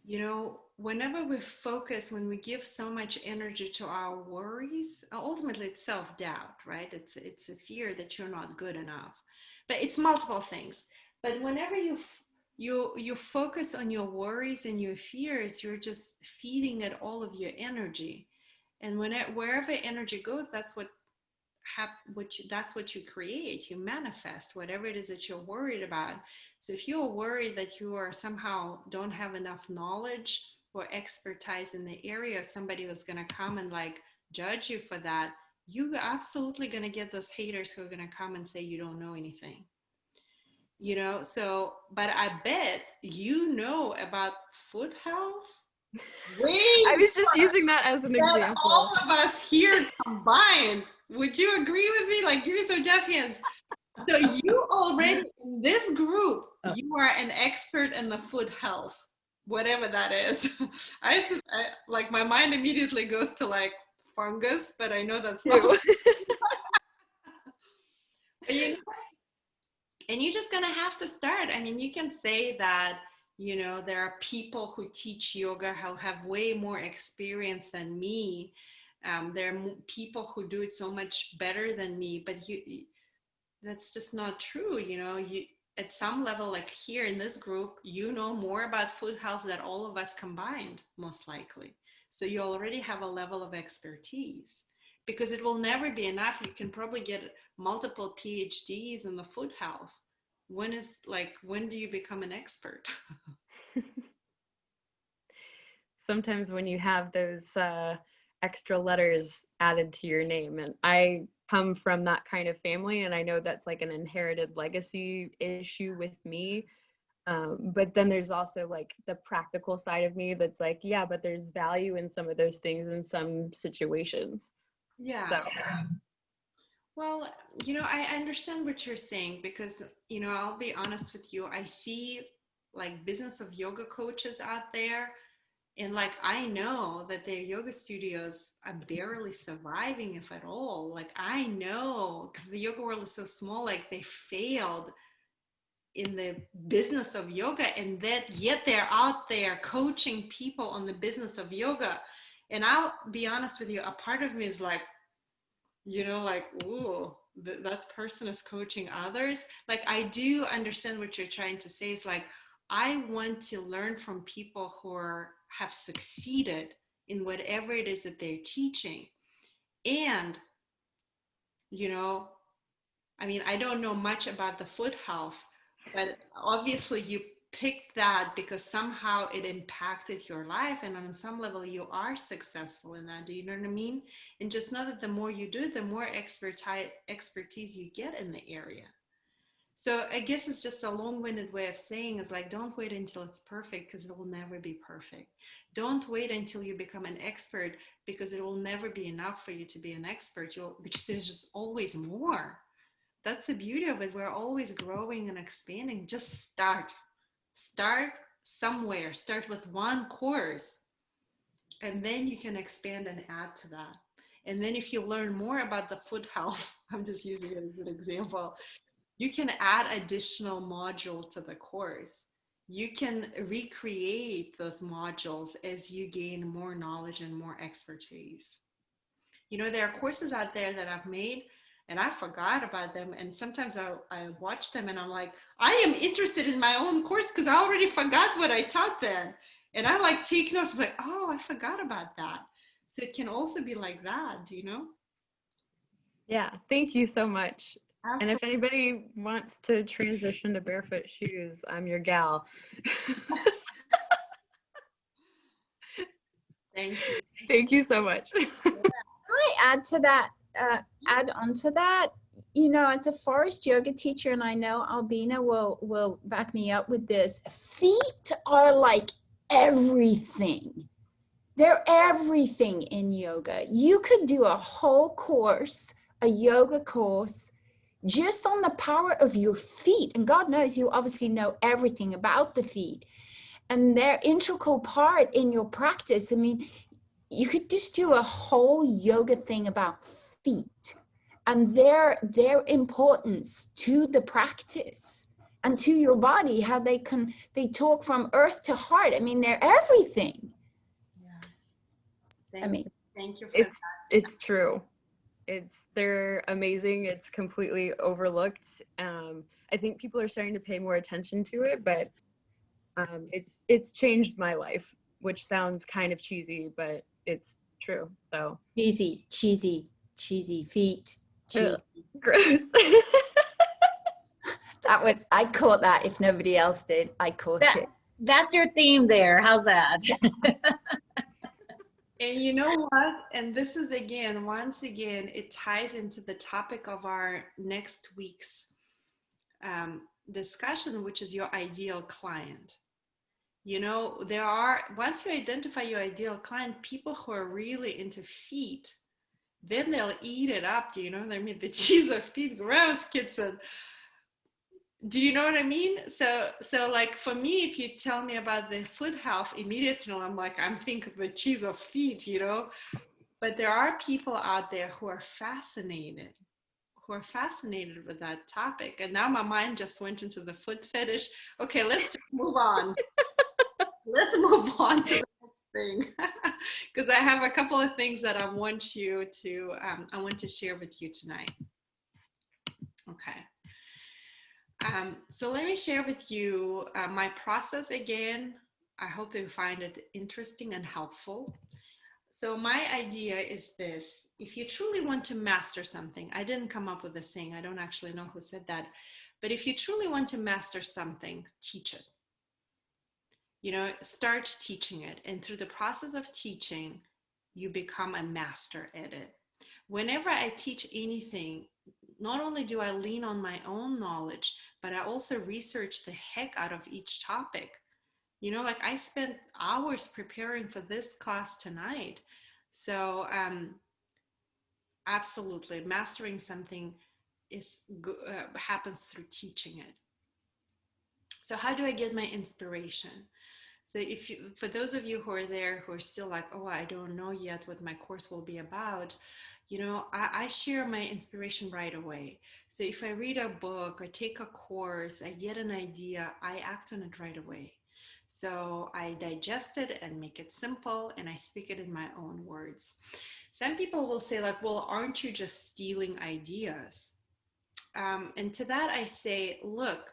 You know, whenever we focus, when we give so much energy to our worries, ultimately it's self-doubt, right? It's a fear that you're not good enough. But it's multiple things. But whenever you focus on your worries and your fears, you're just feeding it all of your energy. And wherever energy goes, that's what you create. You manifest whatever it is that you're worried about. So if you're worried that you are somehow don't have enough knowledge or expertise in the area, somebody was going to come and like judge you for that, you're absolutely going to get those haters who are going to come and say you don't know anything. You know, so but I bet you know about foot health way I was just more using that as an than example. all of us here combined. Would you agree with me? Like, give me some jazz hands. So you already, in this group, you are an expert in the foot health, whatever that is. I like, my mind immediately goes to like fungus, but I know that's not. You know, and you're just gonna have to start. I mean, you can say that, you know, there are people who teach yoga who have way more experience than me. There are people who do it so much better than me, but that's just not true. You know, you at some level, like here in this group, you know more about food health than all of us combined, most likely. So you already have a level of expertise, because it will never be enough. You can probably get multiple PhDs in the food health. When do you become an expert? Sometimes when you have those extra letters added to your name, and I come from that kind of family, and I know that's like an inherited legacy issue with me. But then there's also like the practical side of me that's like, yeah, but there's value in some of those things in some situations. Yeah. So Well, you know, I understand what you're saying, because, you know, I'll be honest with you. I see like business of yoga coaches out there, and like I know that their yoga studios are barely surviving, if at all. Like I know, because the yoga world is so small, like they failed in the business of yoga, and that yet they're out there coaching people on the business of yoga. And I'll be honest with you, a part of me is like, you know, like, ooh, that person is coaching others. Like, I do understand what you're trying to say. Is like, I want to learn from people have succeeded in whatever it is that they're teaching. And, you know, I mean, I don't know much about the foot health, but obviously you picked that because somehow it impacted your life, and on some level you are successful in that. Do you know what I mean? And just know that the more you do it, the more expertise you get in the area. So I guess it's just a long-winded way of saying, is like, don't wait until it's perfect, because it will never be perfect. Don't wait until you become an expert, because it will never be enough for you to be an expert. Because there's just always more. That's the beauty of it. We're always growing and expanding. Just start somewhere. Start with one course, and then you can expand and add to that. And then if you learn more about the foot health, I'm just using it as an example, you can add additional module to the course. You can recreate those modules as you gain more knowledge and more expertise. You know, there are courses out there that I've made and I forgot about them. And sometimes I watch them and I'm like, I am interested in my own course because I already forgot what I taught then. And I like take notes, like, oh, I forgot about that. So it can also be like that, do you know? yeah, thank you so much. And if Absolutely. anybody wants to transition to barefoot shoes, I'm your gal. Thank you. Thank you so much. I add to that, add on to that, you know, as a forest yoga teacher, and I know Albina will back me up with this, feet are like everything. They're everything in yoga. You could do a whole course, a yoga course, just on the power of your feet. And God knows you obviously know everything about the feet. And they're integral part in your practice. I mean, you could just do a whole yoga thing about feet and their importance to the practice and to your body, how they talk from earth to heart. I mean, they're everything. Yeah. I mean, Thank you for It's that. it's true. They're amazing. It's completely overlooked. I think people are starting to pay more attention to it, but it's changed my life, which sounds kind of cheesy, but it's true. So cheesy feet, cheesy. ugh, gross. That was, I caught that. If nobody else did, I caught That, it. that's your theme there. How's that? And you know what? And this is again, once again, it ties into the topic of our next week's discussion, which is your ideal client. You know, there are, once you identify your ideal client, people who are really into feet, then they'll eat it up. Do you know what I mean? The cheese of feet, gross, kitten. Do you know what I mean? So like for me, if you tell me about the foot health, immediately I'm like, I'm thinking of the cheese of feet, you know. But there are people out there who are fascinated with that topic. And now my mind just went into the foot fetish. Okay, let's just move on. Let's move on to the next thing. Because I have a couple of things that I want to share with you tonight. Okay. So let me share with you my process again. I hope you find it interesting and helpful. So my idea is this: if you truly want to master something, I didn't come up with this saying, I don't actually know who said that, but if you truly want to master something, teach it. You know, start teaching it. And through the process of teaching, you become a master at it. Whenever I teach anything, not only do I lean on my own knowledge, but I also research the heck out of each topic. You know, like I spent hours preparing for this class tonight. So absolutely, mastering something happens through teaching it. So how do I get my inspiration? So if you, for those of you who are there who are still like, oh, I don't know yet what my course will be about, you know, I share my inspiration right away. So if I read a book or take a course, I get an idea, I act on it right away. So I digest it and make it simple, and I speak it in my own words. Some people will say like, well, aren't you just stealing ideas? And to that I say, look,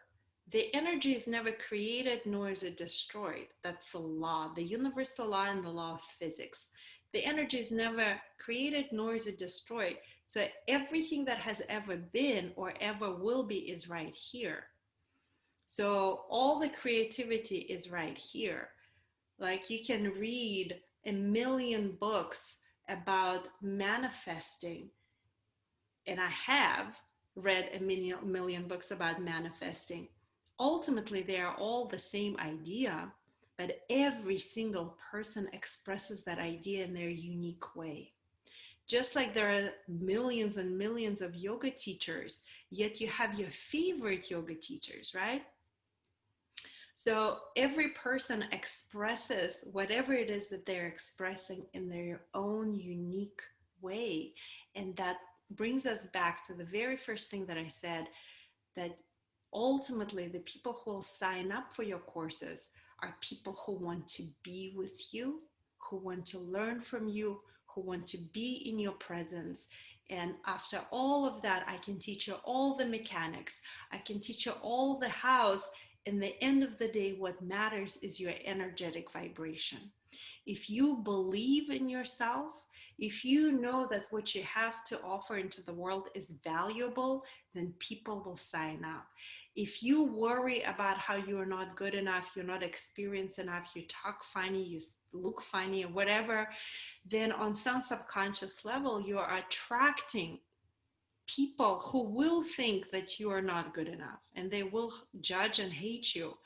the energy is never created nor is it destroyed. That's the law, the universal law and the law of physics. The energy is never created nor is it destroyed. So everything that has ever been or ever will be is right here. So all the creativity is right here. Like you can read a million books about manifesting, and I have read a million books about manifesting. Ultimately, they are all the same idea, but every single person expresses that idea in their unique way. Just like there are millions and millions of yoga teachers, yet you have your favorite yoga teachers, right? So every person expresses whatever it is that they're expressing in their own unique way. And that brings us back to the very first thing that I said, that ultimately the people who will sign up for your courses are people who want to be with you, who want to learn from you, who want to be in your presence. And after all of that, I can teach you all the mechanics. I can teach you all the hows. In the end of the day, what matters is your energetic vibration. If you believe in yourself, if you know that what you have to offer into the world is valuable, then people will sign up. If you worry about how you are not good enough, you're not experienced enough, you talk funny, you look funny, or whatever, then on some subconscious level, you are attracting people who will think that you are not good enough, and they will judge and hate you.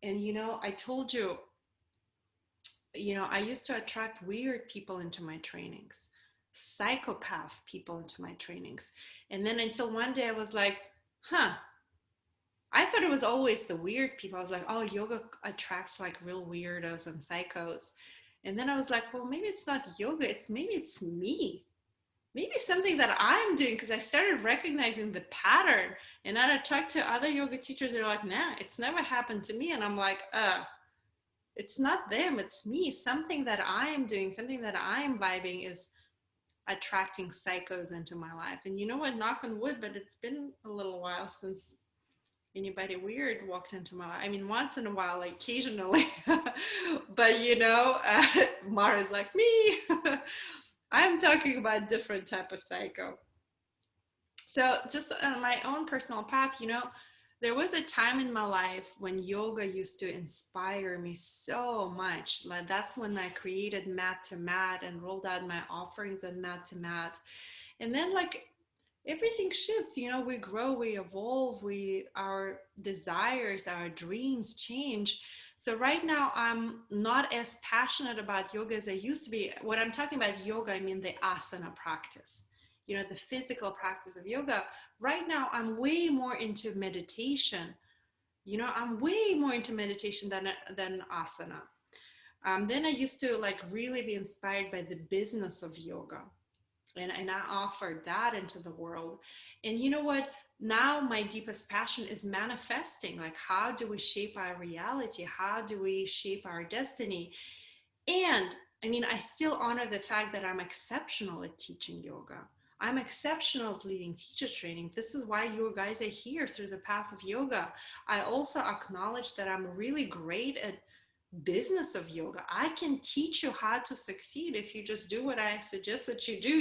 And I told you, I used to attract weird people into my trainings, psychopath people into my trainings. And then until one day I was like, I thought it was always the weird people. I was like, oh, yoga attracts like real weirdos and psychos. And then I was like, well, maybe it's not yoga. Maybe it's me. Maybe something that I'm doing, because I started recognizing the pattern. And then I talked to other yoga teachers. They're like, nah, it's never happened to me. And I'm like, it's not them, it's me. Something that I am doing, something that I am vibing is attracting psychos into my life. And you know what, knock on wood, but it's been a little while since anybody weird walked into my life. I mean, once in a while, like occasionally, but Mara's like, me. I'm talking about different type of psycho. So just my own personal path, there was a time in my life when yoga used to inspire me so much. Like that's when I created Mat to Mat and rolled out my offerings on Mat to Mat. And then like everything shifts, we grow, we evolve, our desires, our dreams change. So right now I'm not as passionate about yoga as I used to be. When I'm talking about yoga, I mean the asana practice, the physical practice of yoga. Right now I'm way more into meditation. I'm way more into meditation than asana. Then I used to like really be inspired by the business of yoga. And I offered that into the world. And you know what? Now my deepest passion is manifesting. Like, how do we shape our reality? How do we shape our destiny? And I mean, I still honor the fact that I'm exceptional at teaching yoga. I'm exceptional at leading teacher training. This is why you guys are here through the path of yoga. I also acknowledge that I'm really great at business of yoga. I can teach you how to succeed if you just do what I suggest that you do,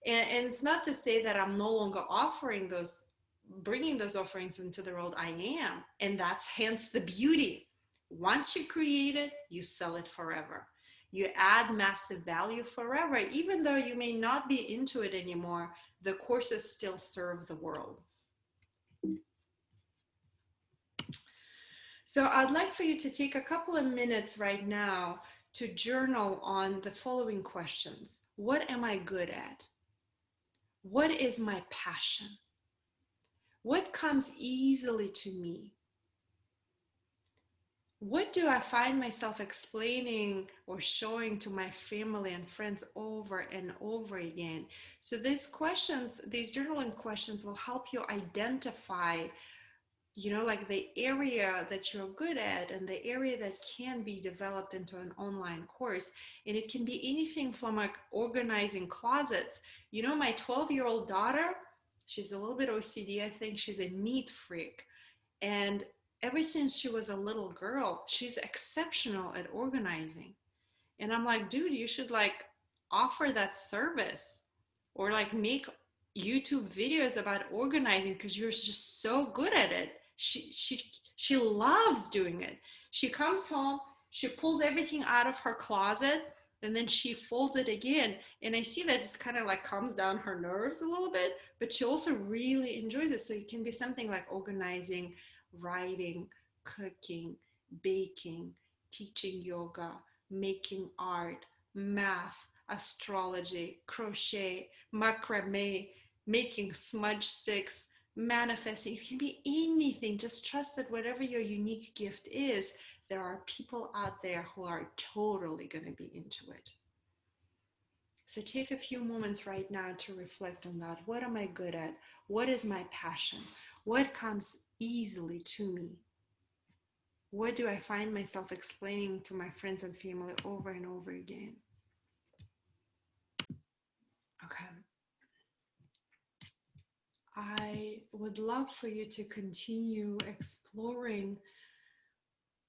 and it's not to say that I'm no longer bringing those offerings into the world. I am, and that's hence the beauty. Once you create it, you sell it forever. You add massive value forever. Even though you may not be into it anymore, the courses still serve the world. So I'd like for you to take a couple of minutes right now to journal on the following questions. What am I good at? What is my passion? What comes easily to me? What do I find myself explaining or showing to my family and friends over and over again? So these journaling questions will help you identify like the area that you're good at and the area that can be developed into an online course. And it can be anything from like organizing closets. My 12-year-old daughter, she's a little bit OCD, I think. She's a neat freak. And ever since she was a little girl, she's exceptional at organizing. And I'm like, dude, you should like offer that service or like make YouTube videos about organizing because you're just so good at it. She loves doing it. She comes home, she pulls everything out of her closet, and then she folds it again. And I see that it's kind of like calms down her nerves a little bit, but she also really enjoys it. So it can be something like organizing, writing, cooking, baking, teaching yoga, making art, math, astrology, crochet, macrame, making smudge sticks, manifesting. It can be anything. Just trust that whatever your unique gift is, there are people out there who are totally going to be into it. So take a few moments right now to reflect on that. What am I good at? What is my passion? What comes easily to me? What do I find myself explaining to my friends and family over and over again? Okay. I would love for you to continue exploring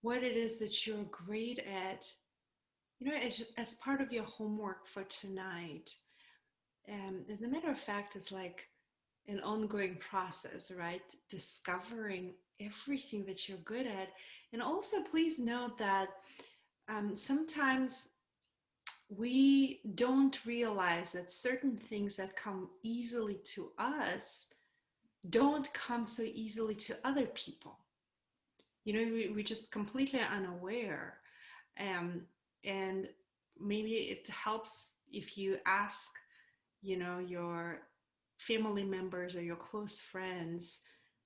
what it is that you're great at, as part of your homework for tonight, as a matter of fact, it's like an ongoing process, right? Discovering everything that you're good at. And also, please note that sometimes we don't realize that certain things that come easily to us don't come so easily to other people. We're just completely unaware. And maybe it helps if you ask, your family members or your close friends,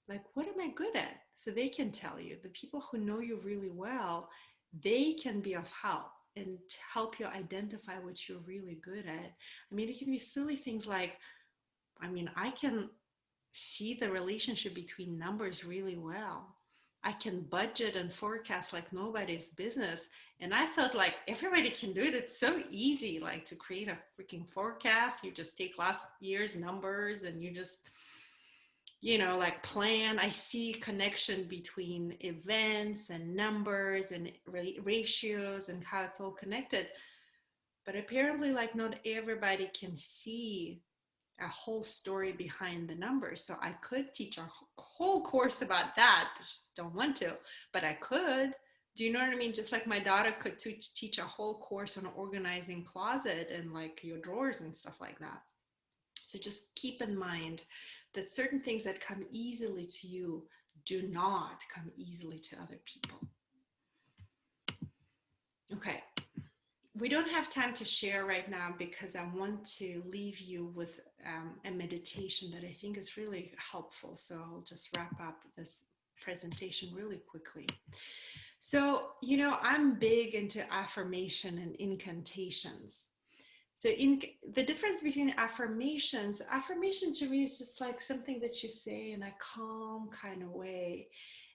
like, what am I good at? So they can tell you. The people who know you really well, they can be of help and help you identify what you're really good at. I mean, it can be silly things like, I can see the relationship between numbers really well. I can budget and forecast like nobody's business. And I thought like everybody can do it. It's so easy, like to create a freaking forecast. You just take last year's numbers and you just, like plan. I see connection between events and numbers and ratios and how it's all connected. But apparently, like, not everybody can see a whole story behind the numbers. So I could teach a whole course about that. I just don't want to, but I could. Do you know what I mean? Just like my daughter could teach a whole course on organizing closet and like your drawers and stuff like that. So just keep in mind that certain things that come easily to you do not come easily to other people. Okay. We don't have time to share right now because I want to leave you with a meditation that I think is really helpful. So I'll just wrap up this presentation really quickly. So, I'm big into affirmation and incantations. So the difference between affirmation to me is just like something that you say in a calm kind of way.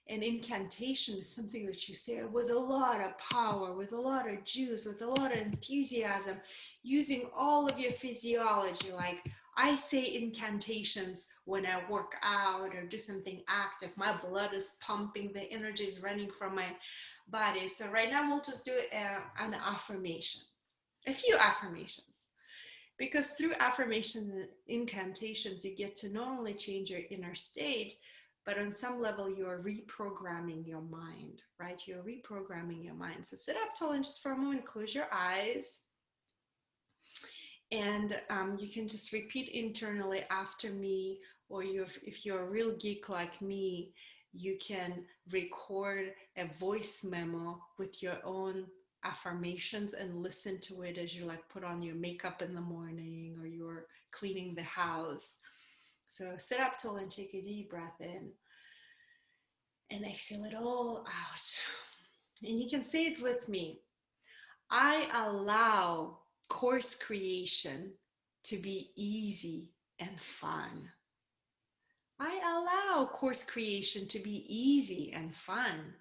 And incantation is something that you say with a lot of power, with a lot of juice, with a lot of enthusiasm, using all of your physiology. Like I say incantations when I work out or do something active. My blood is pumping, the energy is running from my body. So right now we'll just do an affirmation, a few affirmations. Because through affirmations and incantations, you get to not only change your inner state, but on some level, you're reprogramming your mind, right? You're reprogramming your mind. So sit up tall and just for a moment, close your eyes. And you can just repeat internally after me, or if you're a real geek like me, you can record a voice memo with your own affirmations and listen to it as you like put on your makeup in the morning or you're cleaning the house. So sit up tall and take a deep breath in and exhale it all out. And you can say it with me. I allow course creation to be easy and fun. I allow course creation to be easy and fun.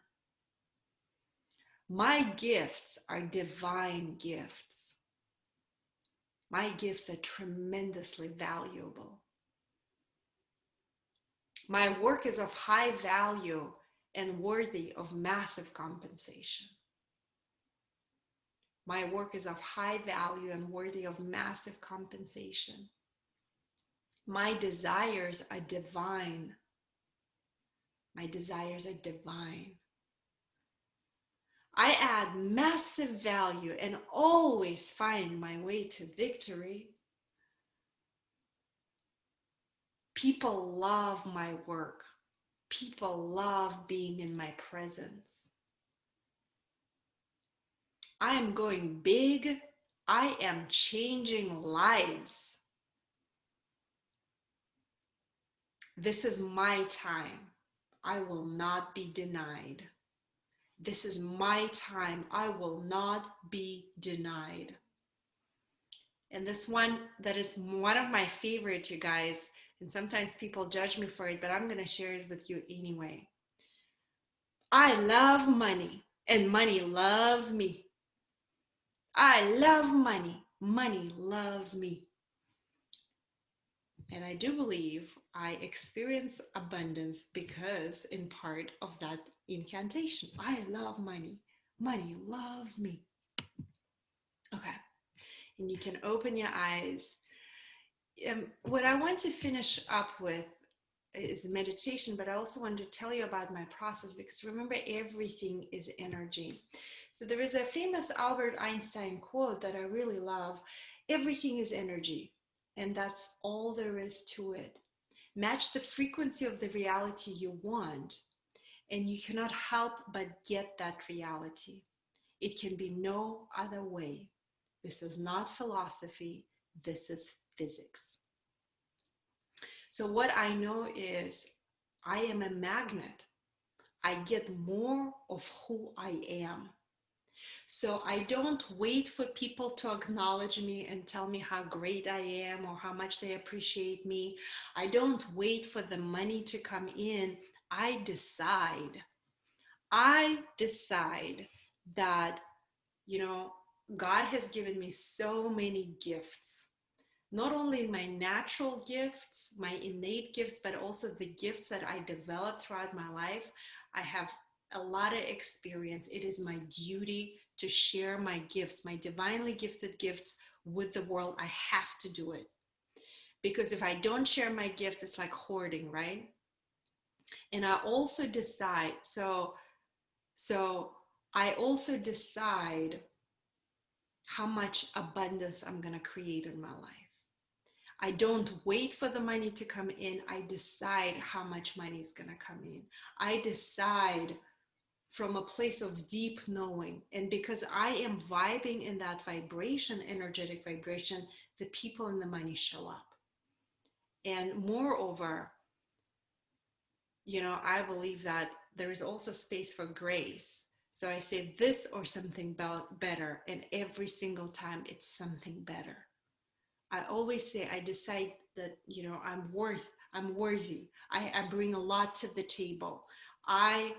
My gifts are divine gifts. My gifts are tremendously valuable. My work is of high value and worthy of massive compensation. My work is of high value and worthy of massive compensation. My desires are divine. My desires are divine. I add massive value and always find my way to victory. People love my work. People love being in my presence. I am going big. I am changing lives. This is my time. I will not be denied. This is my time. I will not be denied. And this one that is one of my favorite, you guys, and sometimes people judge me for it, but I'm going to share it with you anyway. I love money and money loves me. I love money. Money loves me. And I do believe I experience abundance because in part of that incantation. I love money. Money loves me. and you can open your eyes. What I want to finish up with is meditation, but I also want to tell you about my process, because remember, everything is energy. So there is a famous Albert Einstein quote that I really love: everything is energy, and that's all there is to it. Match the frequency of the reality you want, and you cannot help but get that reality. It can be no other way. This is not philosophy, this is physics. So what I know is I am a magnet. I get more of who I am. So I don't wait for people to acknowledge me and tell me how great I am or how much they appreciate me. I don't wait for the money to come in. I decide that, God has given me so many gifts, not only my natural gifts, my innate gifts, but also the gifts that I developed throughout my life. I have a lot of experience. It is my duty to share my gifts, my divinely gifted gifts, with the world. I have to do it, because if I don't share my gifts, it's like hoarding, right? And I also decide, so I also decide how much abundance I'm going to create in my life. I don't wait for the money to come in. I decide how much money is going to come in. I decide from a place of deep knowing. And because I am vibing in that vibration, energetic vibration, the people and the money show up. And moreover, I believe that there is also space for grace. So I say this or something better, and every single time it's something better. I always say, I decide that, I'm worthy. I bring a lot to the table. I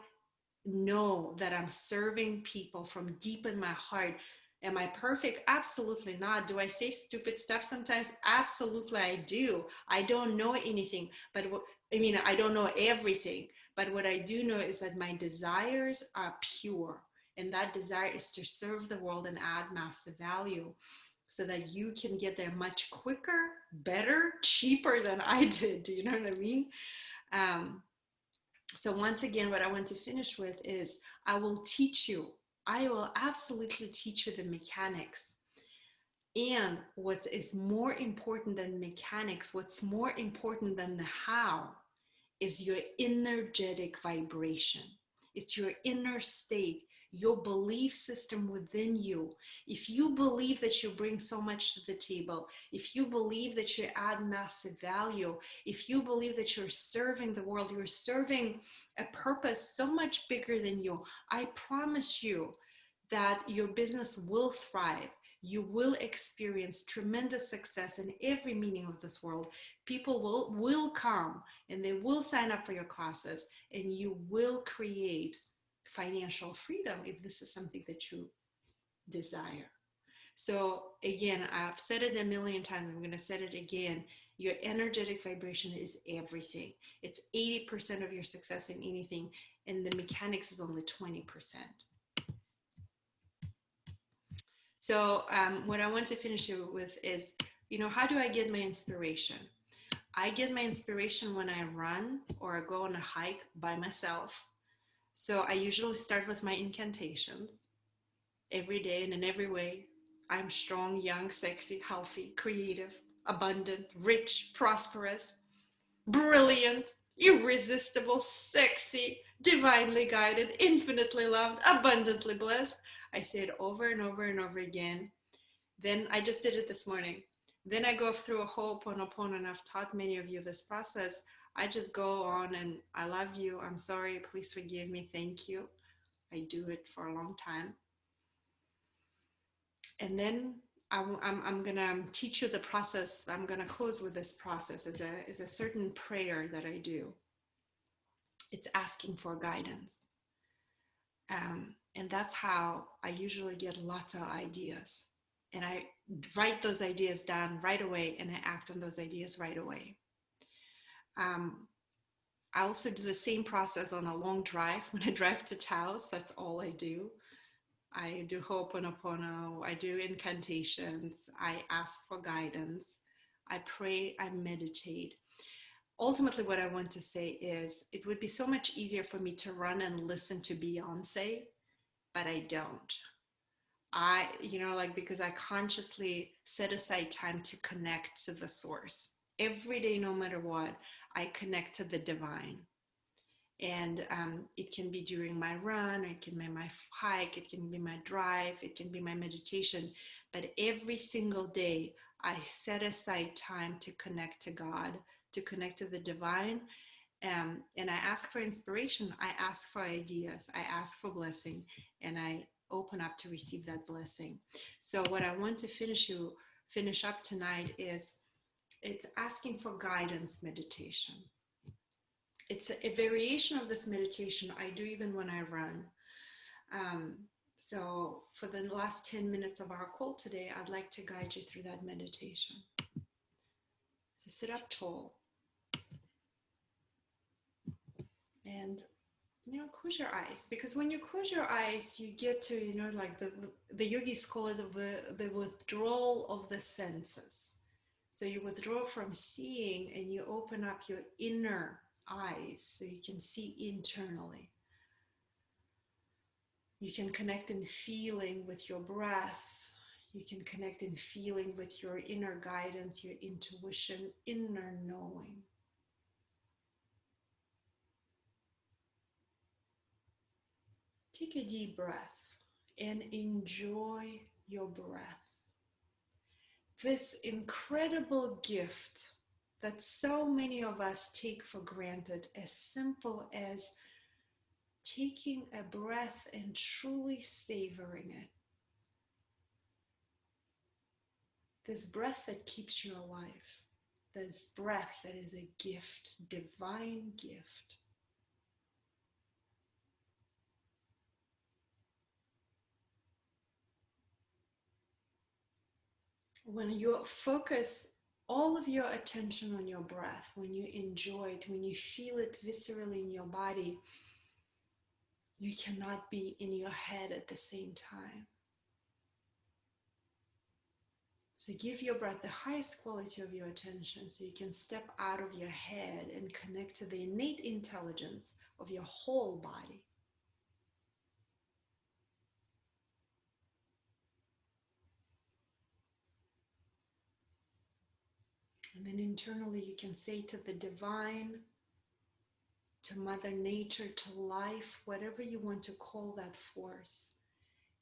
know that I'm serving people from deep in my heart. Am I perfect? Absolutely not. Do I say stupid stuff sometimes? Absolutely, I do. I don't know anything, but I don't know everything. But what I do know is that my desires are pure, and that desire is to serve the world and add massive value, so that you can get there much quicker, better, cheaper than I did. Do you know what I mean? So once again, what I want to finish with is I will absolutely teach you the mechanics. And what is more important than mechanics, what's more important than the how, is your energetic vibration. It's your inner state, your belief system within you. If you believe that you bring so much to the table, if you believe that you add massive value, if you believe that you're serving the world, you're serving a purpose so much bigger than you, I promise you that your business will thrive. You will experience tremendous success in every meaning of this world. People will come and they will sign up for your classes, and you will create financial freedom if this is something that you desire. So again, I've said it a million times. I'm going to say it again. Your energetic vibration is everything. It's 80% of your success in anything, and the mechanics is only 20%. So what I want to finish you with is, how do I get my inspiration? I get my inspiration when I run or I go on a hike by myself. So I usually start with my incantations every day and in every way. I'm strong, young, sexy, healthy, creative, abundant, rich, prosperous, brilliant, irresistible, sexy, divinely guided, infinitely loved, abundantly blessed. I say it over and over and over again. Then I just did it this morning. Then I go through a Ho'oponopono, and I've taught many of you this process. I just go on and I love you. I'm sorry. Please forgive me. Thank you. I do it for a long time. And then I'm going to teach you the process. I'm going to close with this process as a certain prayer that I do. It's asking for guidance. And that's how I usually get lots of ideas. And I write those ideas down right away, and I act on those ideas right away. I also do the same process on a long drive. When I drive to Taos, that's all I do. I do Ho'oponopono, I do incantations, I ask for guidance, I pray, I meditate. Ultimately, what I want to say is it would be so much easier for me to run and listen to Beyonce, but I don't. Because I consciously set aside time to connect to the source. Every day, no matter what, I connect to the divine. And it can be during my run, or it can be my hike, it can be my drive, it can be my meditation. But every single day, I set aside time to connect to God, to connect to the divine. And I ask for inspiration, I ask for ideas, I ask for blessing, and I open up to receive that blessing. So what I want to finish up tonight is it's asking for guidance meditation. It's a variation of this meditation I do even when I run. So for the last 10 minutes of our call today, I'd like to guide you through that meditation. So sit up tall and close your eyes, because when you close your eyes, you get to, like the yogis call it the withdrawal of the senses. So you withdraw from seeing and you open up your inner eyes so you can see internally. You can connect in feeling with your breath. You can connect in feeling with your inner guidance, your intuition, inner knowing. Take a deep breath and enjoy your breath. This incredible gift that so many of us take for granted, as simple as taking a breath and truly savoring it. This breath that keeps you alive. This breath that is a gift, divine gift. When you focus all of your attention on your breath, when you enjoy it, when you feel it viscerally in your body, you cannot be in your head at the same time. So give your breath the highest quality of your attention so you can step out of your head and connect to the innate intelligence of your whole body. And then internally you can say to the divine, to Mother Nature, to life, whatever you want to call that force.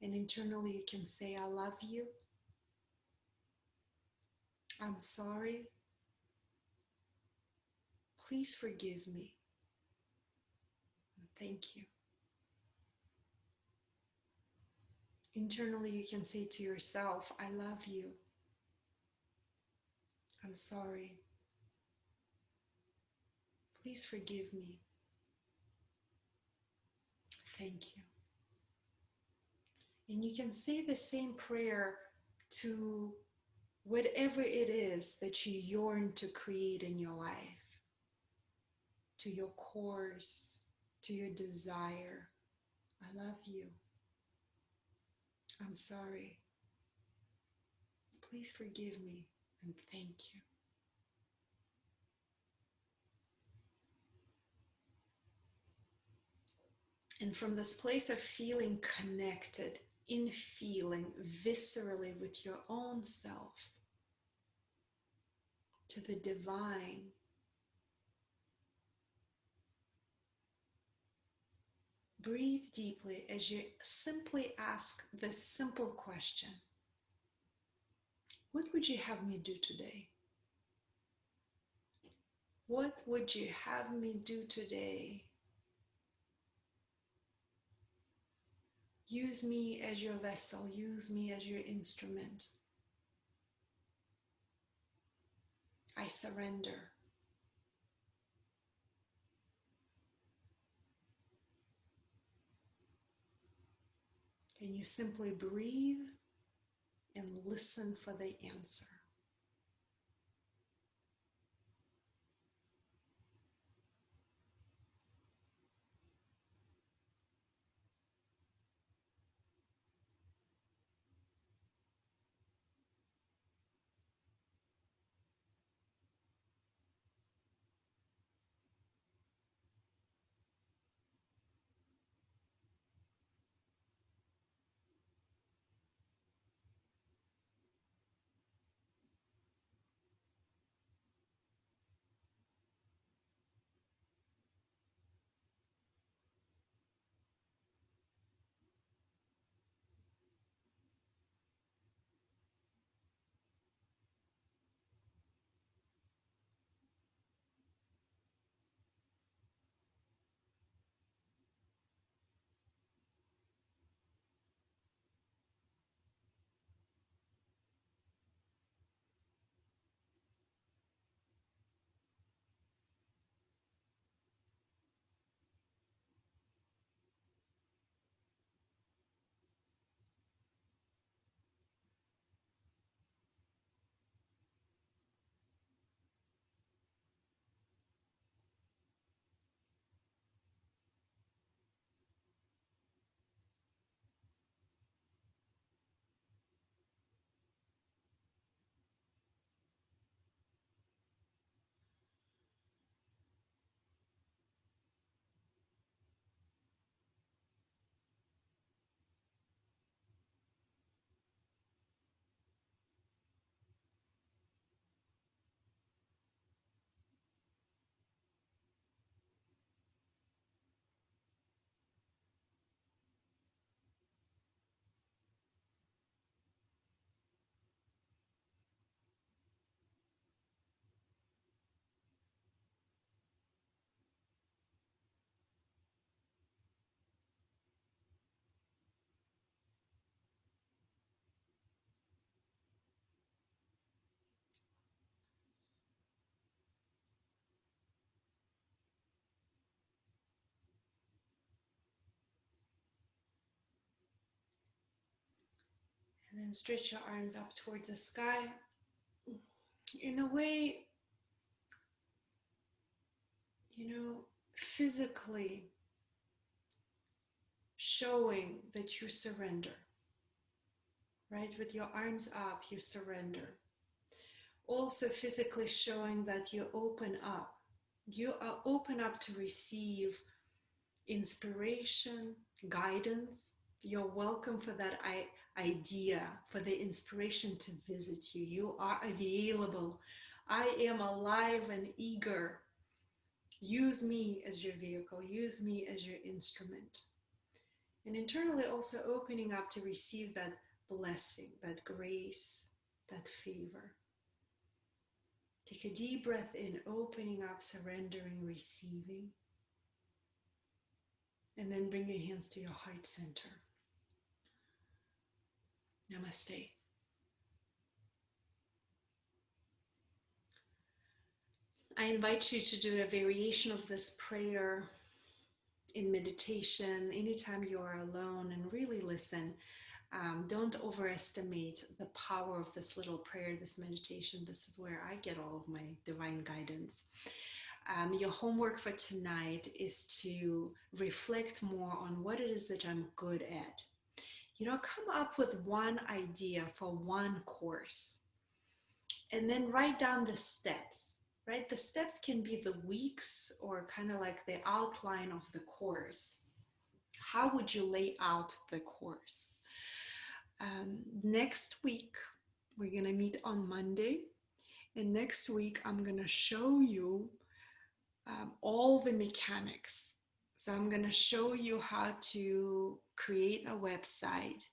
And internally you can say, I love you. I'm sorry. Please forgive me. Thank you. Internally you can say to yourself, I love you. I'm sorry. Please forgive me. Thank you. And you can say the same prayer to whatever it is that you yearn to create in your life, to your course, to your desire. I love you. I'm sorry. Please forgive me and thank you. And from this place of feeling connected, in feeling viscerally with your own self, to the divine, breathe deeply as you simply ask this simple question. What would you have me do today? What would you have me do today? Use me as your vessel. Use me as your instrument. I surrender. And you simply breathe and listen for the answer. And stretch your arms up towards the sky. In a way, physically showing that you surrender, right? With your arms up, you surrender. Also physically showing that you open up. You are open up to receive inspiration, guidance. You're welcome for that idea, for the inspiration to visit you. You are available. I am alive and eager. Use me as your vehicle. Use me as your instrument. And internally also opening up to receive that blessing, that grace, that favor. Take a deep breath in, opening up, surrendering, receiving. And then bring your hands to your heart center. Namaste. I invite you to do a variation of this prayer in meditation, anytime you are alone, and really listen. Don't overestimate the power of this little prayer, this meditation. This is where I get all of my divine guidance. Your homework for tonight is to reflect more on what it is that I'm good at. Come up with one idea for one course, and then write down the steps, right? The steps can be the weeks or kind of like the outline of the course. How would you lay out the course? Next week, we're going to meet on Monday. And next week, I'm going to show you all the mechanics. So I'm going to show you how to create a website.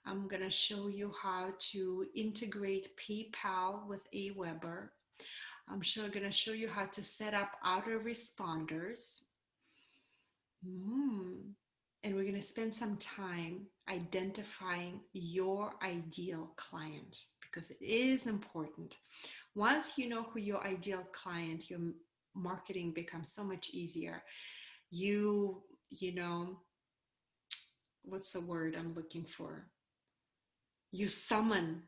I'm going to show you how to integrate PayPal with Aweber. I'm going to show you how to set up autoresponders. And we're going to spend some time identifying your ideal client, because it is important. Once you know who your ideal client, your marketing becomes so much easier. You know, what's the word I'm looking for? You summon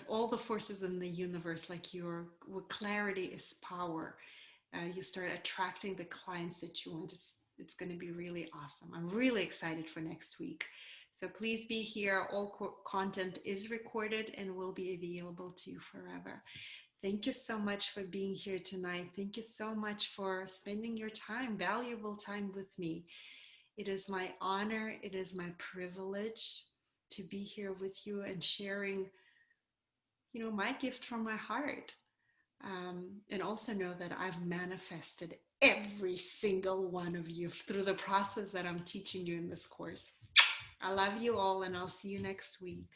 all the forces in the universe, like clarity is power. You start attracting the clients that you want. It's going to be really awesome. I'm really excited for next week. So please be here. All content is recorded and will be available to you forever. Thank you so much for being here tonight. Thank you so much for spending your time, valuable time with me. It is my honor. It is my privilege to be here with you and sharing, my gift from my heart. And also know that I've manifested every single one of you through the process that I'm teaching you in this course. I love you all, and I'll see you next week.